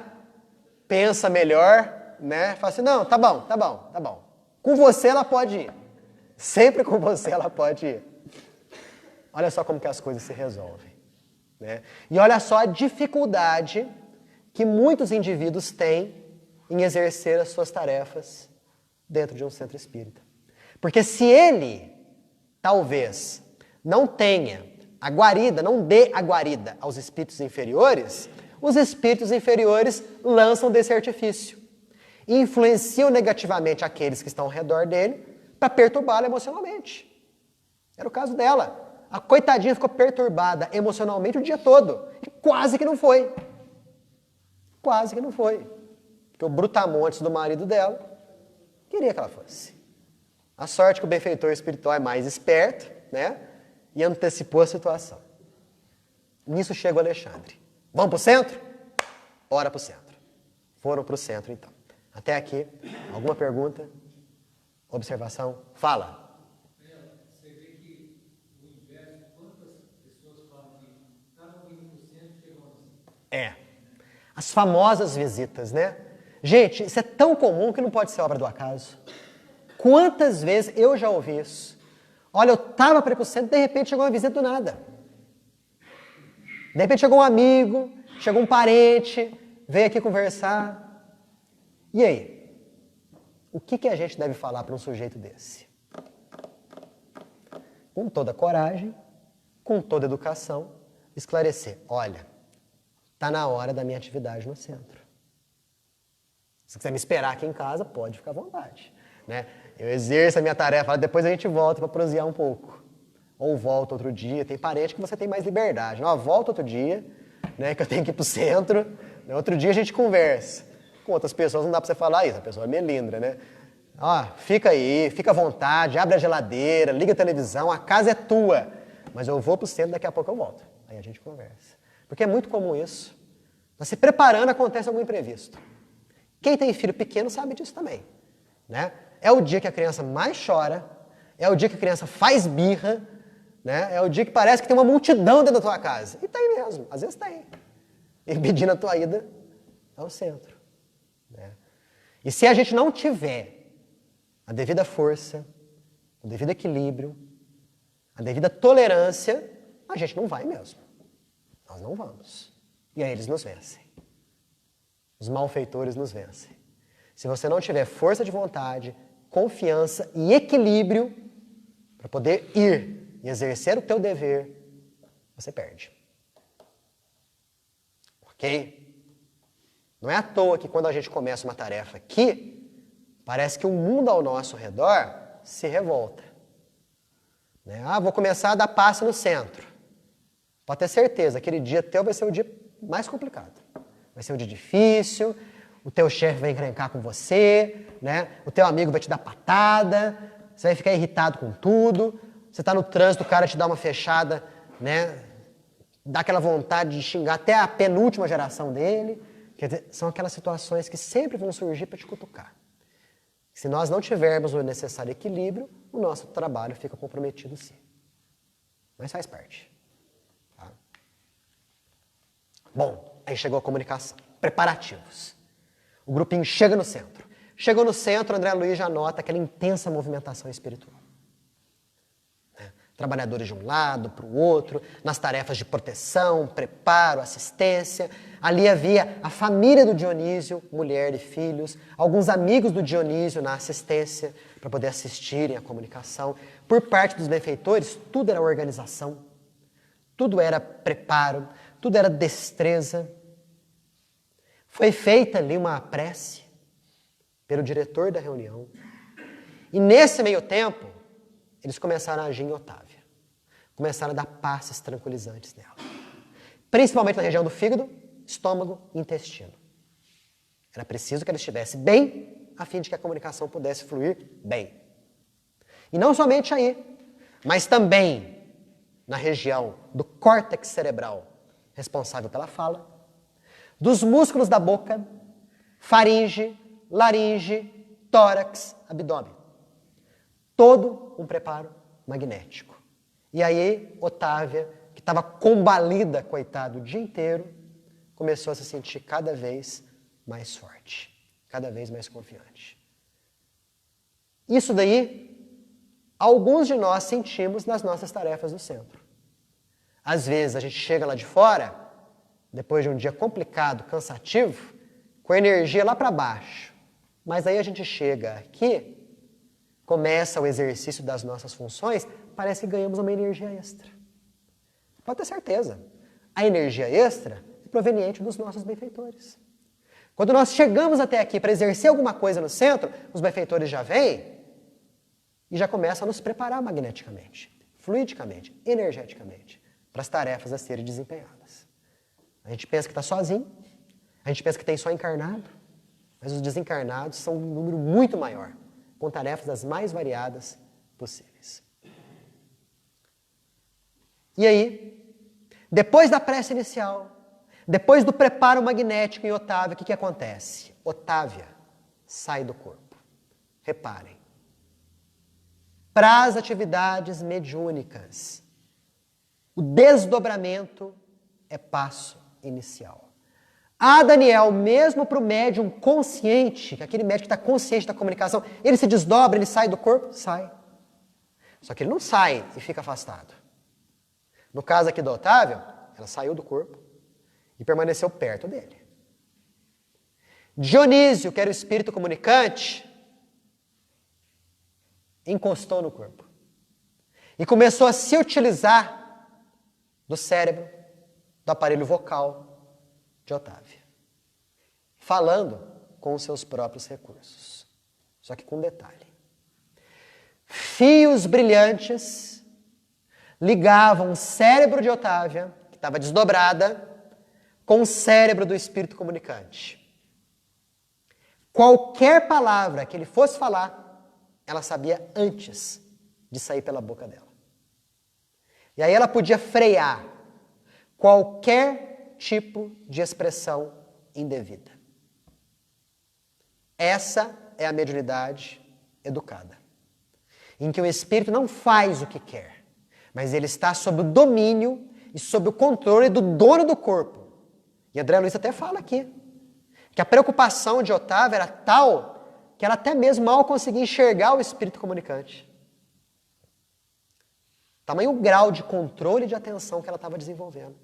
pensa melhor, né? Fala assim, não, tá bom. Com você ela pode ir. Sempre com você ela pode ir. Olha só como que as coisas se resolvem, né? E olha só a dificuldade que muitos indivíduos têm em exercer as suas tarefas dentro de um centro espírita. Porque se ele, talvez, não tenha a guarida, não dê a guarida aos espíritos inferiores, os espíritos inferiores lançam desse artifício e influenciam negativamente aqueles que estão ao redor dele para perturbá-lo emocionalmente. Era o caso dela. A coitadinha ficou perturbada emocionalmente o dia todo e quase que não foi. Porque o brutamontes do marido dela queria que ela fosse. A sorte que o benfeitor espiritual é mais esperto, né? E antecipou a situação. Nisso chega o Alexandre. Vamos para o centro? Bora para o centro. Foram para o centro, então. Até aqui, alguma pergunta? Observação? Fala. Você vê que o inverso, quantas pessoas falam que estavam indo para o centro e chegam assim? As famosas visitas, né? Gente, isso é tão comum que não pode ser obra do acaso. Quantas vezes eu já ouvi isso? Olha, eu estava para ir para o centro, de repente chegou uma visita do nada. De repente chegou um amigo, chegou um parente, veio aqui conversar. E aí? O que a gente deve falar para um sujeito desse? Com toda coragem, com toda educação, esclarecer. Olha, está na hora da minha atividade no centro. Se quiser me esperar aqui em casa, pode ficar à vontade, né? Eu exerço a minha tarefa, depois a gente volta para prosear um pouco. Ou volta outro dia. Tem parente que você tem mais liberdade. Não, volta outro dia, né, que eu tenho que ir para o centro. Né, outro dia a gente conversa. Com outras pessoas não dá para você falar isso. A pessoa é melindra, né? Fica aí, fica à vontade, abre a geladeira, liga a televisão, a casa é tua. Mas eu vou para o centro, daqui a pouco eu volto. Aí a gente conversa. Porque é muito comum isso. Tá se preparando, acontece algum imprevisto. Quem tem filho pequeno sabe disso também, né? É o dia que a criança mais chora, é o dia que a criança faz birra, né? É o dia que parece que tem uma multidão dentro da tua casa. E tem mesmo, às vezes tem. Impedindo a tua ida ao centro, né? E se a gente não tiver a devida força, o devido equilíbrio, a devida tolerância, a gente não vai mesmo. Nós não vamos. E aí eles nos vencem. Os malfeitores nos vencem. Se você não tiver força de vontade, confiança e equilíbrio para poder ir e exercer o teu dever, você perde. Ok? Não é à toa que quando a gente começa uma tarefa aqui, parece que o mundo ao nosso redor se revolta. Né? Vou começar a dar passe no centro. Pode ter certeza, aquele dia teu vai ser o dia mais complicado. Vai ser um dia difícil, o teu chefe vai encrencar com você, né? O teu amigo vai te dar patada, você vai ficar irritado com tudo, você está no trânsito, o cara te dá uma fechada, né? Dá aquela vontade de xingar até a penúltima geração dele. Quer dizer, são aquelas situações que sempre vão surgir para te cutucar. Se nós não tivermos o necessário equilíbrio, o nosso trabalho fica comprometido sim. Mas faz parte. Tá? Bom, aí chegou a comunicação. Preparativos. O grupinho chega no centro. Chegou no centro, André Luiz já nota aquela intensa movimentação espiritual. Trabalhadores de um lado para o outro, nas tarefas de proteção, preparo, assistência. Ali havia a família do Dionísio, mulher e filhos, alguns amigos do Dionísio na assistência, para poder assistirem à comunicação. Por parte dos benfeitores, tudo era organização, tudo era preparo, tudo era destreza. Foi feita ali uma prece pelo diretor da reunião. E nesse meio tempo, eles começaram a agir em Otávia. Começaram a dar passes tranquilizantes nela. Principalmente na região do fígado, estômago e intestino. Era preciso que ela estivesse bem, a fim de que a comunicação pudesse fluir bem. E não somente aí, mas também na região do córtex cerebral, responsável pela fala, dos músculos da boca, faringe, laringe, tórax, abdômen. Todo um preparo magnético. E aí, Otávia, que estava combalida, coitado, o dia inteiro, começou a se sentir cada vez mais forte, cada vez mais confiante. Isso daí, alguns de nós sentimos nas nossas tarefas do centro. Às vezes, a gente chega lá de fora, depois de um dia complicado, cansativo, com a energia lá para baixo. Mas aí a gente chega aqui, começa o exercício das nossas funções, parece que ganhamos uma energia extra. Pode ter certeza. A energia extra é proveniente dos nossos benfeitores. Quando nós chegamos até aqui para exercer alguma coisa no centro, os benfeitores já vêm e já começam a nos preparar magneticamente, fluidicamente, energeticamente, para as tarefas a serem desempenhadas. A gente pensa que está sozinho, a gente pensa que tem só encarnado, mas os desencarnados são um número muito maior, com tarefas das mais variadas possíveis. E aí, depois da prece inicial, depois do preparo magnético em Otávia, o que acontece? Otávia sai do corpo. Reparem. Para as atividades mediúnicas, o desdobramento é passo inicial. Daniel, mesmo para o médium consciente, aquele médium que está consciente da comunicação, ele se desdobra, ele sai do corpo? Sai. Só que ele não sai e fica afastado. No caso aqui da Otávia, ela saiu do corpo e permaneceu perto dele. Dionísio, que era o espírito comunicante, encostou no corpo e começou a se utilizar do cérebro, do aparelho vocal de Otávia, falando com os seus próprios recursos. Só que com um detalhe. Fios brilhantes ligavam o cérebro de Otávia, que estava desdobrada, com o cérebro do espírito comunicante. Qualquer palavra que ele fosse falar, ela sabia antes de sair pela boca dela. E aí ela podia frear qualquer tipo de expressão indevida. Essa é a mediunidade educada, em que o espírito não faz o que quer, mas ele está sob o domínio e sob o controle do dono do corpo. E André Luiz até fala aqui, que a preocupação de Otávia era tal que ela até mesmo mal conseguia enxergar o espírito comunicante. Tamanho grau de controle e de atenção que ela estava desenvolvendo.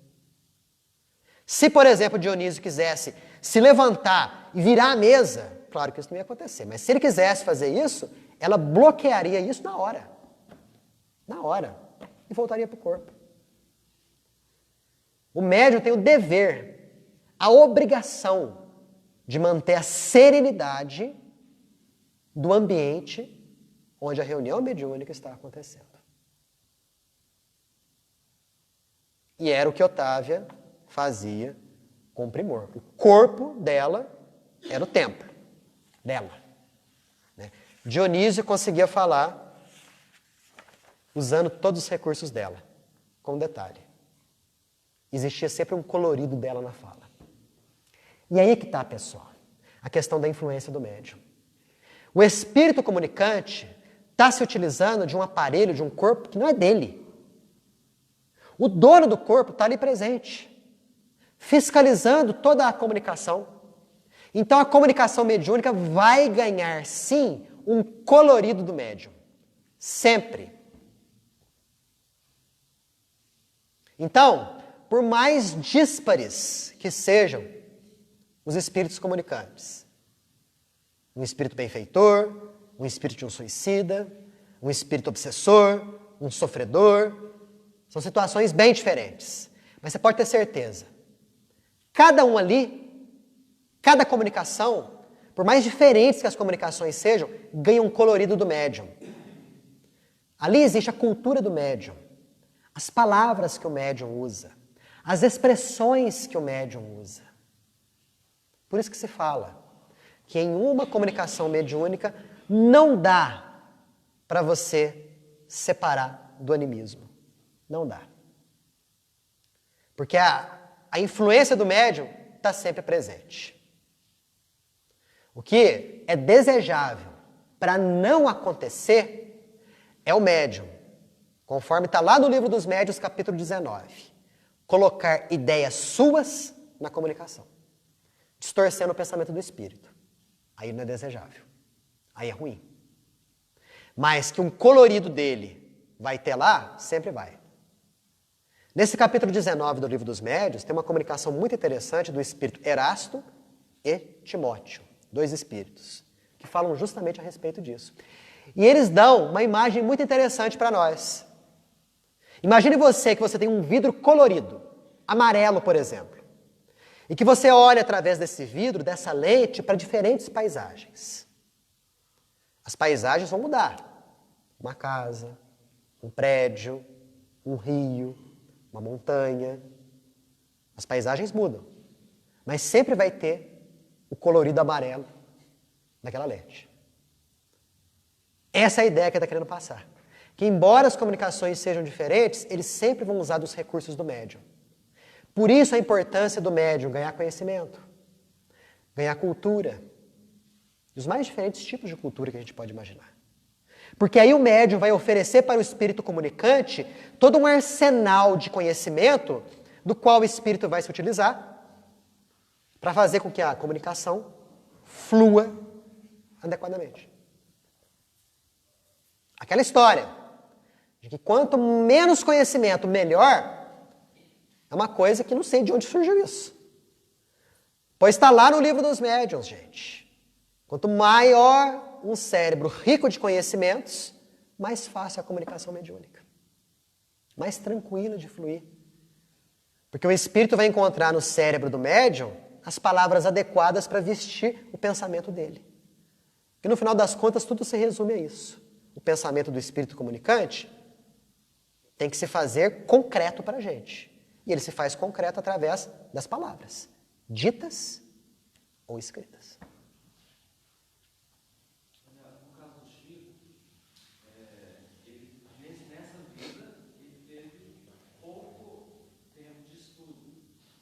Se, por exemplo, Dionísio quisesse se levantar e virar a mesa, claro que isso não ia acontecer, mas se ele quisesse fazer isso, ela bloquearia isso na hora. Na hora. E voltaria para o corpo. O médium tem o dever, a obrigação de manter a serenidade do ambiente onde a reunião mediúnica está acontecendo. E era o que Otávia fazia com primor. O corpo dela era o templo dela. Né? Dionísio conseguia falar usando todos os recursos dela. Com um detalhe. Existia sempre um colorido dela na fala. E aí que está, pessoal, a questão da influência do médium. O espírito comunicante está se utilizando de um aparelho, de um corpo que não é dele. O dono do corpo está ali presente, fiscalizando toda a comunicação. Então a comunicação mediúnica vai ganhar, sim, um colorido do médium. Sempre. Então, por mais díspares que sejam os espíritos comunicantes, um espírito benfeitor, um espírito de um suicida, um espírito obsessor, um sofredor, são situações bem diferentes. Mas você pode ter certeza, cada um ali, cada comunicação, por mais diferentes que as comunicações sejam, ganha um colorido do médium. Ali existe a cultura do médium, as palavras que o médium usa, as expressões que o médium usa. Por isso que se fala que em uma comunicação mediúnica não dá para você separar do animismo. Não dá. Porque a influência do médium está sempre presente. O que é desejável para não acontecer é o médium, conforme está lá no livro dos médiuns, capítulo 19, colocar ideias suas na comunicação, distorcendo o pensamento do espírito. Aí não é desejável. Aí é ruim. Mas que um colorido dele vai ter lá, sempre vai. Nesse capítulo 19 do livro dos médiuns, tem uma comunicação muito interessante do espírito Erasto e Timóteo, dois espíritos, que falam justamente a respeito disso. E eles dão uma imagem muito interessante para nós. Imagine você que você tem um vidro colorido, amarelo, por exemplo, e que você olha através desse vidro, dessa lente, para diferentes paisagens. As paisagens vão mudar. Uma casa, um prédio, um rio, uma montanha. As paisagens mudam. Mas sempre vai ter o colorido amarelo daquela lente. Essa é a ideia que ele está querendo passar. Que embora as comunicações sejam diferentes, eles sempre vão usar dos recursos do médium. Por isso a importância do médium ganhar conhecimento, ganhar cultura, os mais diferentes tipos de cultura que a gente pode imaginar. Porque aí o médium vai oferecer para o espírito comunicante todo um arsenal de conhecimento do qual o espírito vai se utilizar para fazer com que a comunicação flua adequadamente. Aquela história de que quanto menos conhecimento, melhor, é uma coisa que não sei de onde surgiu isso. Pois está lá no livro dos médiuns, gente. Quanto maior um cérebro rico de conhecimentos, mais fácil a comunicação mediúnica. Mais tranquila de fluir. Porque o espírito vai encontrar no cérebro do médium as palavras adequadas para vestir o pensamento dele. E no final das contas, tudo se resume a isso. O pensamento do espírito comunicante tem que se fazer concreto para a gente. E ele se faz concreto através das palavras, ditas ou escritas. No caso do Chico, nessa vida, ele teve pouco tempo de estudo,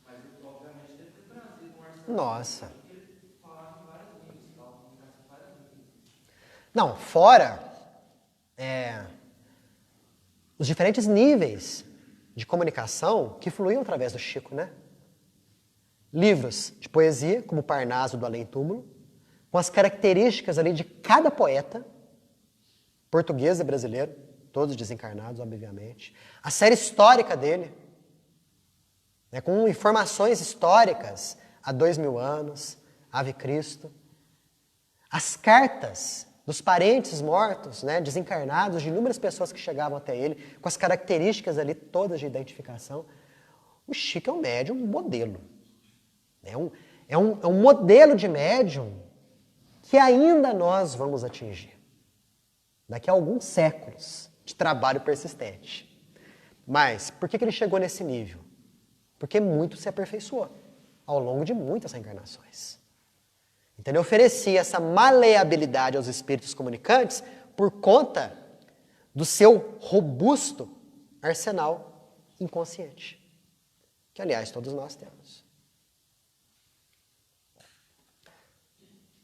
mas ele obviamente deve ter trazido um arsenal. Nossa. Ele falava em várias línguas, estava comunicação em várias línguas. Não, fora os diferentes níveis de comunicação que fluíam através do Chico, né? Livros de poesia, como Parnaso do Além Túmulo, com as características ali de cada poeta, português e brasileiro, todos desencarnados, obviamente. A série histórica dele, né, com informações históricas há 2000 anos, Ave Cristo. As cartas dos parentes mortos, né, desencarnados, de inúmeras pessoas que chegavam até ele, com as características ali todas de identificação. O Chico é um médium modelo. É um modelo de médium que ainda nós vamos atingir. Daqui a alguns séculos de trabalho persistente. Mas por que ele chegou nesse nível? Porque muito se aperfeiçoou ao longo de muitas reencarnações. Então ele oferecia essa maleabilidade aos espíritos comunicantes por conta do seu robusto arsenal inconsciente. Que, aliás, todos nós temos.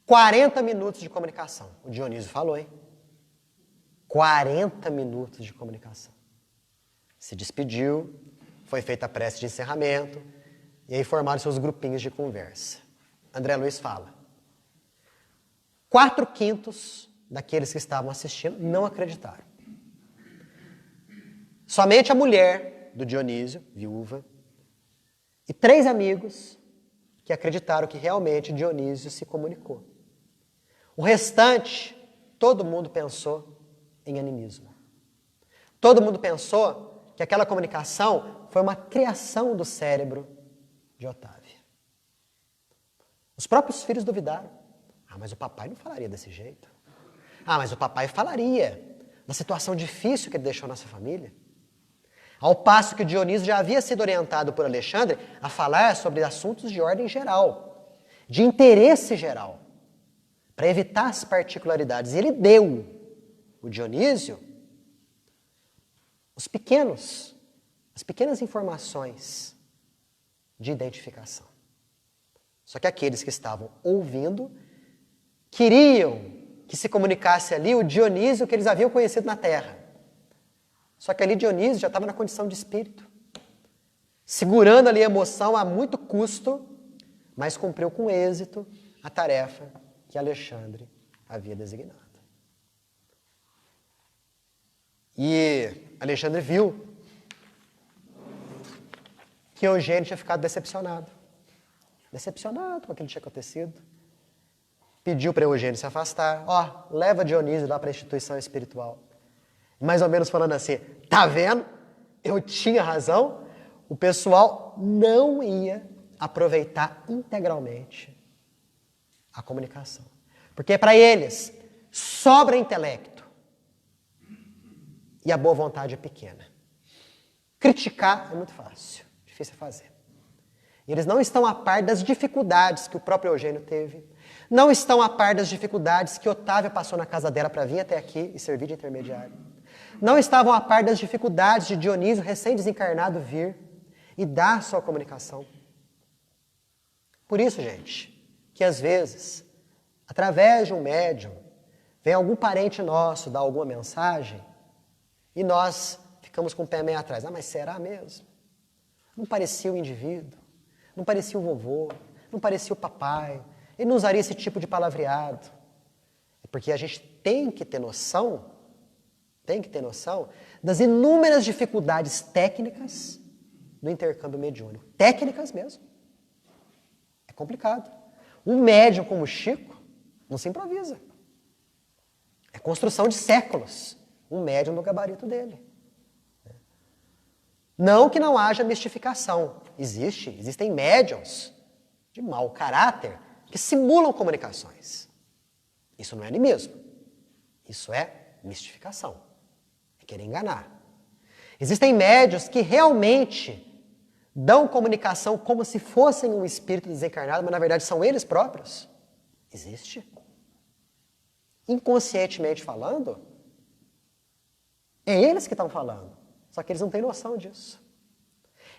40 minutos de comunicação. O Dionísio falou, hein? 40 minutos de comunicação. Se despediu, foi feita a prece de encerramento, e aí formaram seus grupinhos de conversa. André Luiz fala. 4/5 daqueles que estavam assistindo não acreditaram. Somente a mulher do Dionísio, viúva, e 3 amigos que acreditaram que realmente Dionísio se comunicou. O restante, todo mundo pensou em animismo. Todo mundo pensou que aquela comunicação foi uma criação do cérebro de Otávia. Os próprios filhos duvidaram. Mas o papai não falaria desse jeito. Mas o papai falaria da situação difícil que ele deixou na nossa família. Ao passo que o Dionísio já havia sido orientado por Alexandre a falar sobre assuntos de ordem geral, de interesse geral, para evitar as particularidades. E ele deu, o Dionísio, as pequenas informações de identificação. Só que aqueles que estavam ouvindo queriam que se comunicasse ali o Dionísio que eles haviam conhecido na Terra. Só que ali Dionísio já estava na condição de espírito, segurando ali a emoção a muito custo, mas cumpriu com êxito a tarefa que Alexandre havia designado. E Alexandre viu que Eugênio tinha ficado decepcionado com aquilo que tinha acontecido. Pediu para Eugênio se afastar. Leva Dionísio lá para a instituição espiritual. Mais ou menos falando assim, tá vendo? Eu tinha razão. O pessoal não ia aproveitar integralmente a comunicação. Porque para eles sobra intelecto e a boa vontade é pequena. Criticar é muito fácil, difícil fazer. E eles não estão a par das dificuldades que o próprio Eugênio teve. Não estão a par das dificuldades que Otávia passou na casa dela para vir até aqui e servir de intermediário. Não estavam a par das dificuldades de Dionísio, recém-desencarnado, vir e dar sua comunicação. Por isso, gente, que às vezes, através de um médium, vem algum parente nosso dar alguma mensagem e nós ficamos com o pé meio atrás. Mas será mesmo? Não parecia o indivíduo, não parecia o vovô, não parecia o papai, ele não usaria esse tipo de palavreado. É porque a gente tem que ter noção das inúmeras dificuldades técnicas do intercâmbio mediúnico. Técnicas mesmo. É complicado. Um médium como o Chico não se improvisa. É construção de séculos. Um médium no gabarito dele. Não que não haja mistificação. Existem médiums de mau caráter que simulam comunicações. Isso não é animismo. Isso é mistificação. É querer enganar. Existem médiuns que realmente dão comunicação como se fossem um espírito desencarnado, mas na verdade são eles próprios. Existe. Inconscientemente falando, é eles que estão falando. Só que eles não têm noção disso.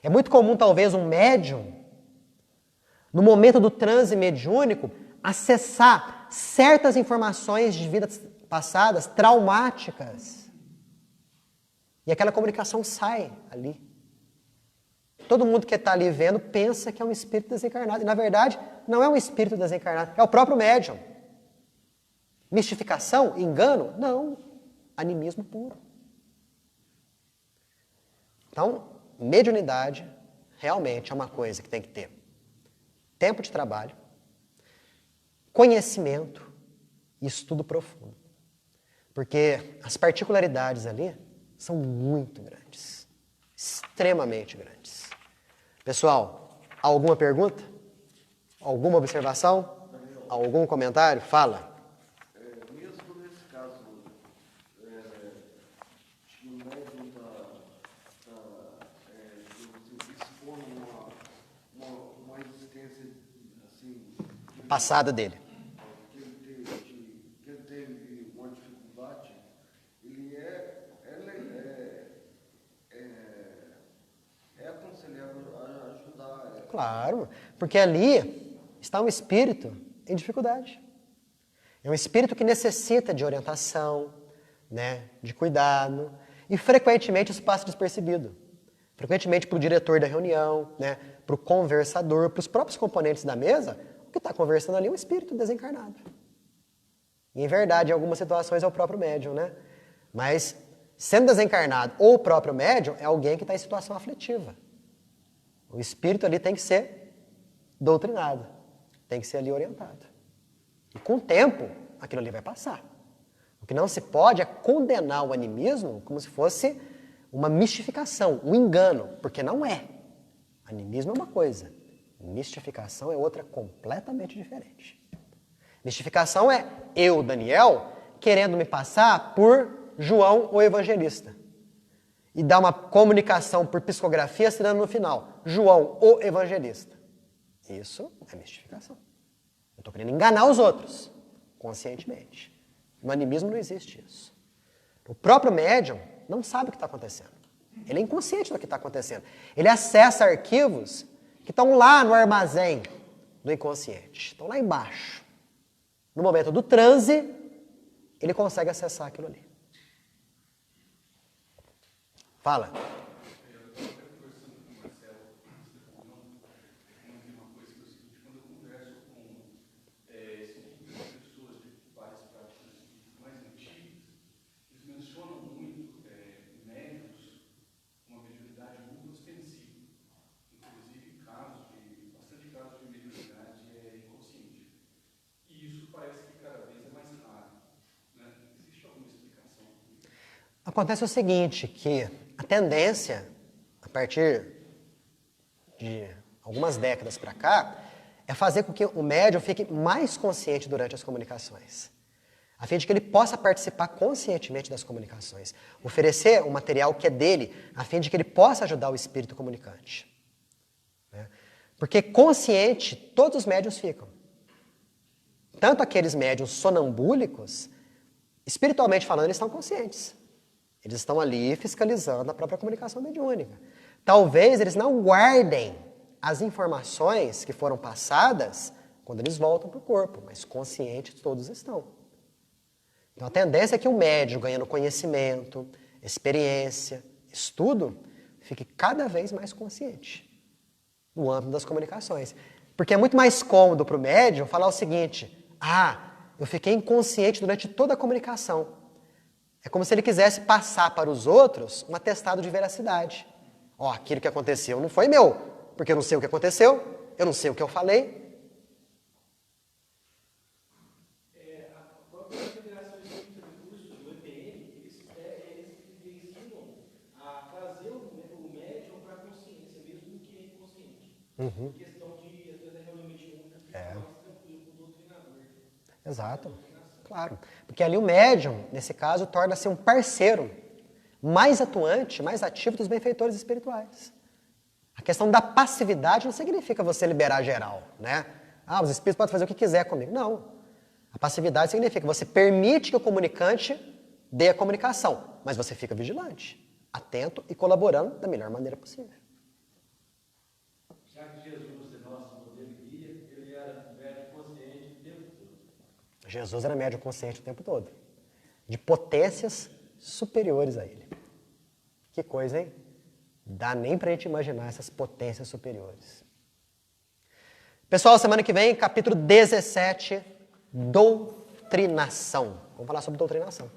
É muito comum, talvez, um médium, no momento do transe mediúnico, acessar certas informações de vidas passadas, traumáticas. E aquela comunicação sai ali. Todo mundo que está ali vendo pensa que é um espírito desencarnado. E, na verdade, não é um espírito desencarnado, é o próprio médium. Mistificação? Engano? Não. Animismo puro. Então, mediunidade realmente é uma coisa que tem que ter tempo de trabalho, conhecimento e estudo profundo. Porque as particularidades ali são muito grandes, extremamente grandes. Pessoal, alguma pergunta? Alguma observação? Algum comentário? Fala. Mesmo nesse caso, que o médium expõe uma existência assim, Passada dele. que ele teve uma dificuldade, ele é aconselhável a ajudar. Claro, porque ali está um espírito em dificuldade. É um espírito que necessita de orientação, né, de cuidado, e frequentemente isso passa despercebido. Frequentemente para o diretor da reunião, né, para o conversador, para os próprios componentes da mesa, o que está conversando ali é um espírito desencarnado. E, em verdade, em algumas situações é o próprio médium, né? Mas, sendo desencarnado ou o próprio médium, é alguém que está em situação aflitiva. O espírito ali tem que ser doutrinado, tem que ser ali orientado. E com o tempo, aquilo ali vai passar. O que não se pode é condenar o animismo como se fosse uma mistificação, um engano, porque não é. Animismo é uma coisa, mistificação é outra completamente diferente. Mistificação é eu, Daniel, querendo me passar por João, o evangelista. E dar uma comunicação por psicografia, assinando no final, João, o evangelista. Isso é mistificação. Eu estou querendo enganar os outros, conscientemente. No animismo não existe isso. O próprio médium não sabe o que está acontecendo. Ele é inconsciente do que está acontecendo. Ele acessa arquivos que estão lá no armazém do inconsciente. Estão lá embaixo. No momento do transe, ele consegue acessar aquilo ali. Fala. Acontece o seguinte, que a tendência, a partir de algumas décadas para cá, é fazer com que o médium fique mais consciente durante as comunicações, a fim de que ele possa participar conscientemente das comunicações, oferecer um material que é dele, a fim de que ele possa ajudar o espírito comunicante. Porque consciente, todos os médiuns ficam. Tanto aqueles médiuns sonambúlicos, espiritualmente falando, eles estão conscientes. Eles estão ali fiscalizando a própria comunicação mediúnica. Talvez eles não guardem as informações que foram passadas quando eles voltam para o corpo, mas conscientes todos estão. Então a tendência é que o médium, ganhando conhecimento, experiência, estudo, fique cada vez mais consciente no âmbito das comunicações. Porque é muito mais cômodo para o médium falar o seguinte: eu fiquei inconsciente durante toda a comunicação. É como se ele quisesse passar para os outros um atestado de veracidade. Aquilo que aconteceu não foi meu, porque eu não sei o que aconteceu, eu não sei o que eu falei. A própria Federação Espírita do curso do EPM, eles ensinam a trazer o médium para a consciência, mesmo que é inconsciente. Em questão de, às vezes, é realmente mais tranquilo com o doutrinador. Exato. Claro, porque ali o médium, nesse caso, torna-se um parceiro mais atuante, mais ativo dos benfeitores espirituais. A questão da passividade não significa você liberar geral, né? Os espíritos podem fazer o que quiser comigo. Não. A passividade significa que você permite que o comunicante dê a comunicação, mas você fica vigilante, atento e colaborando da melhor maneira possível. Já que Jesus é nosso modelo e guia, ele era médium consciente o tempo todo. Jesus era médium consciente o tempo todo, de potências superiores a ele. Que coisa, hein? Dá nem pra gente imaginar essas potências superiores. Pessoal, semana que vem, capítulo 17, doutrinação. Vamos falar sobre doutrinação.